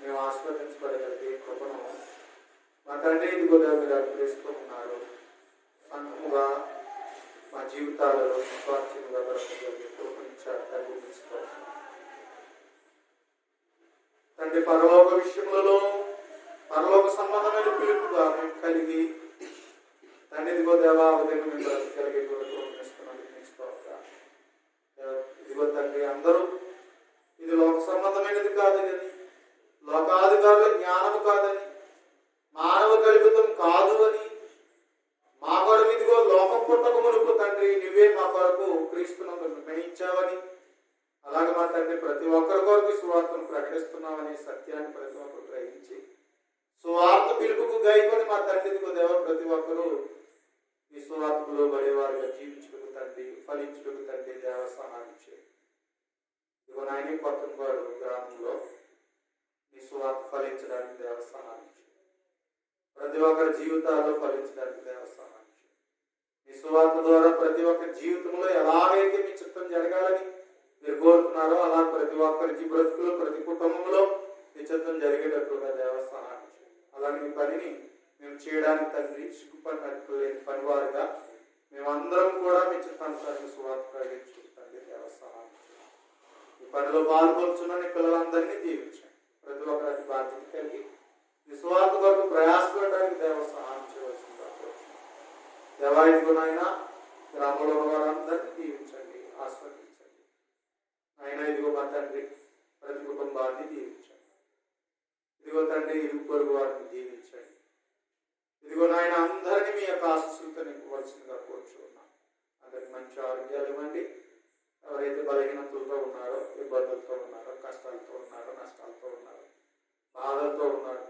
మేము ఆస్వాదించబడగలిగే కృపను మా తండ్రి ఇదిగో మీరు అనుగ్రహిస్తూ ఉన్నారు. సంఘముగా మా జీవితాలలో నిస్వార్థంగా బ్రతకగలిగే కృపనిచ్చారు తండ్రి. తండ్రి పరలోక విషయములలో పరలోక సంబంధమైన పిలుపుగా మేము కలిగి తండ్రి ఇదిగో దేవా ఉదయం మేము బ్రతకగలిగే ఇదిగో తండ్రి అందరూ ఇది లోక సంబంధమైనది కాదని, లోకాధికారుల జ్ఞానము కాదని, మానవ కల్పితం కాదు అని, మా కొరకు ఇదిగో లోకం పుట్టక మునుపు తండ్రి నువ్వే మా కొరకు క్రీస్తునందు నిర్ణయించావని, అలాగే మా తండ్రి ప్రతి ఒక్కరి కొరకు సువార్తను ప్రకటిస్తున్నామని సత్యాన్ని ప్రతి ఒక్కరు గ్రహించి సువార్త పిలుపుకు గైకొని మా తండ్రి ఇదిగో దేవ ప్రతి ఒక్కరూ ఈ సువార్తలో పడేవారుగా జీవించుటకు తండ్రి, ఫలించుటకు తండ్రి దేవ సహాయం చేయి. ఇదిగో నాయన కొత్తవాడు గ్రామంలో ఈ సువార్త ఫలించడానికి దేవ సహాయం చేయి. ప్రతి ఒక్కరి జీవితాల్లో ఫలించడానికి దేవ సహాయం చేయి. ఈ సువార్త ద్వారా ప్రతి ఒక్కరి జీవితంలో ఎలాగైతే మీ చిత్తం జరగాలని మీరు కోరుతున్నారో అలా ప్రతి ఒక్కరి బ్రతుకులు, ప్రతి కుటుంబంలో మీ చిత్తం జరిగేటట్లుగా దేవ సహాయం చేయి. అలాగే మీ పనిని మేము చేయడానికి తండ్రి సిగ్గుపడినట్లు లేని పనివారుగా మేమందరం కూడా మీ చిత్తానుసారంగా సువార్త ప్రకటించుకుంటుంది దేవ సహాయం. ఈ పనిలో పాల్గొంటున్న నీ పిల్లలందరినీ దీవించండి. ప్రతి ఒక్కరికి బాధ్యత కలిగి ఈ సువార్త కొరకు ప్రయాసపడడానికి దేవ సహాయం చేయవలసిందిగా కోరుతున్నాం. దేవా ఇదిగో నాయన గ్రామంలో ఉన్న వారందరినీ దీవించండి, ఆస్వాదించండి. ఆయన ఇదిగో మా తండ్రి ప్రతి కుటుంబాన్ని దీవించండి. ఇదిగో తండ్రి ఇరుగు పొరుగు వారిని దీవించండి. ఇదిగో నాయన అందరినీ మీ యొక్క ఆశీస్సులతో నింపవలసిందిగా కోరుచున్నాం. అందరికి మంచి ఆరోగ్యాలు ఇవ్వండి. ఎవరైతే బలహీనతలతో ఉన్నారో, ఇబ్బందులతో ఉన్నారో, కష్టాలతో ఉన్నారో, నష్టాలతో ఉన్నారో, బాధలతో ఉన్నారు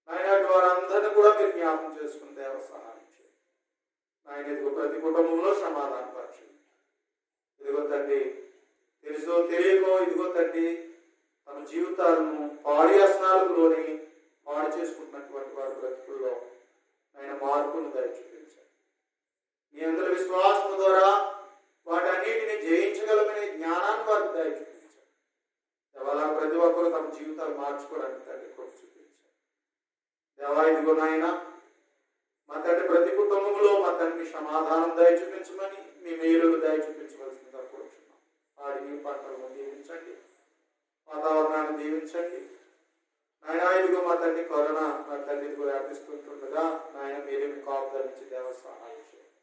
నాయన వారందరినీ కూడా మీరు జ్ఞాపకం చేసుకుని దేవ సహాయం చేయండి. నాయన ఇదిగో ప్రతి కుటుంబంలో సమాధాన పరచండి. ఇదిగో తండ్రి తెలుసో తెలియకో ఇదిగో తండ్రి తమ జీవితాలను పాడి వ్యసనాలకు లోని పాడు చేసుకుంటున్నటువంటి వారి బ్రతుకుల్లో ఆయన మార్పును దయచూపించారు. మీ అందరి విశ్వాసం ద్వారా వాటన్నిటిని జయించగలమనే జ్ఞానాన్ని వారికి దయచూపించారు. దేవాలా ప్రతి ఒక్కరు తమ జీవితాలు మార్చుకోవడానికి తండ్రి కృప చూపించారు. దేవా ఇదిగో నాయన మా తండ్రి ప్రతి కుటుంబంలో మా తండ్రి సమాధానం దయచూపించమని మీ మేలును దయచూపించవలసిందిగా కోరుచున్నాం. వాడిని పంటలను దీవించండి, వాతావరణాన్ని దీవించండి. నాయన ఇదిగో మా తండ్రి కరోనా మా తండ్రి ఇదిగో వ్యాపిస్తుంటుండగా నాయన మీరే మీ కాపుదల నుంచి దేవ సహాయం చేయండి.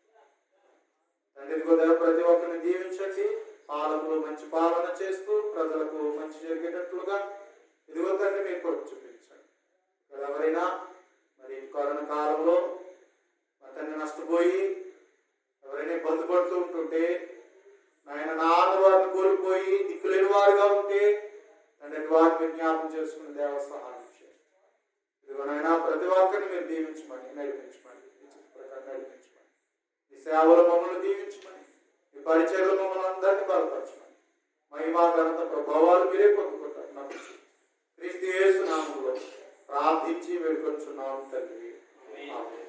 తండ్రి ఇదిగో దేవ ప్రతి ఒక్కరిని దీవించండి. పాలకులు మంచి పాలన చేస్తూ ప్రజలకు మంచి జరిగేటట్లుగా ఇదిగో తండ్రి మీరు కొరకు చూపించండి. ఎవరైనా మరి కరోనా కాలంలో మా తండ్రి నష్టపోయి ఎవరైనా ఇబ్బంది పడుతూ ఉంటుంటే, నాయన నాన్న వారిని కోల్పోయి దిక్కులేని వారుగా ఉంటే తండ్రి వారిని జ్ఞాపకం చేసుకుని దేవ సహాయం చేయండి. ఇదిగోనైనా ప్రతి ఒక్కరిని మీరు దీవించమని, నడిపించమని, ఈ చిత్త ప్రకారం నడిపించమని, ఈ సేవలు మమ్మల్ని దీవించమని, ఈ పరిచయలు మమ్మల్ని అందరినీ బలపరచమని, మహిమా ఘనత ప్రభావాలు మీరే పొందుకుంటారు. నమ్మకం క్రీస్తు యేసు నామములో ప్రార్థించి వేడుకొంచున్నాము తండ్రి. ఆమేన్.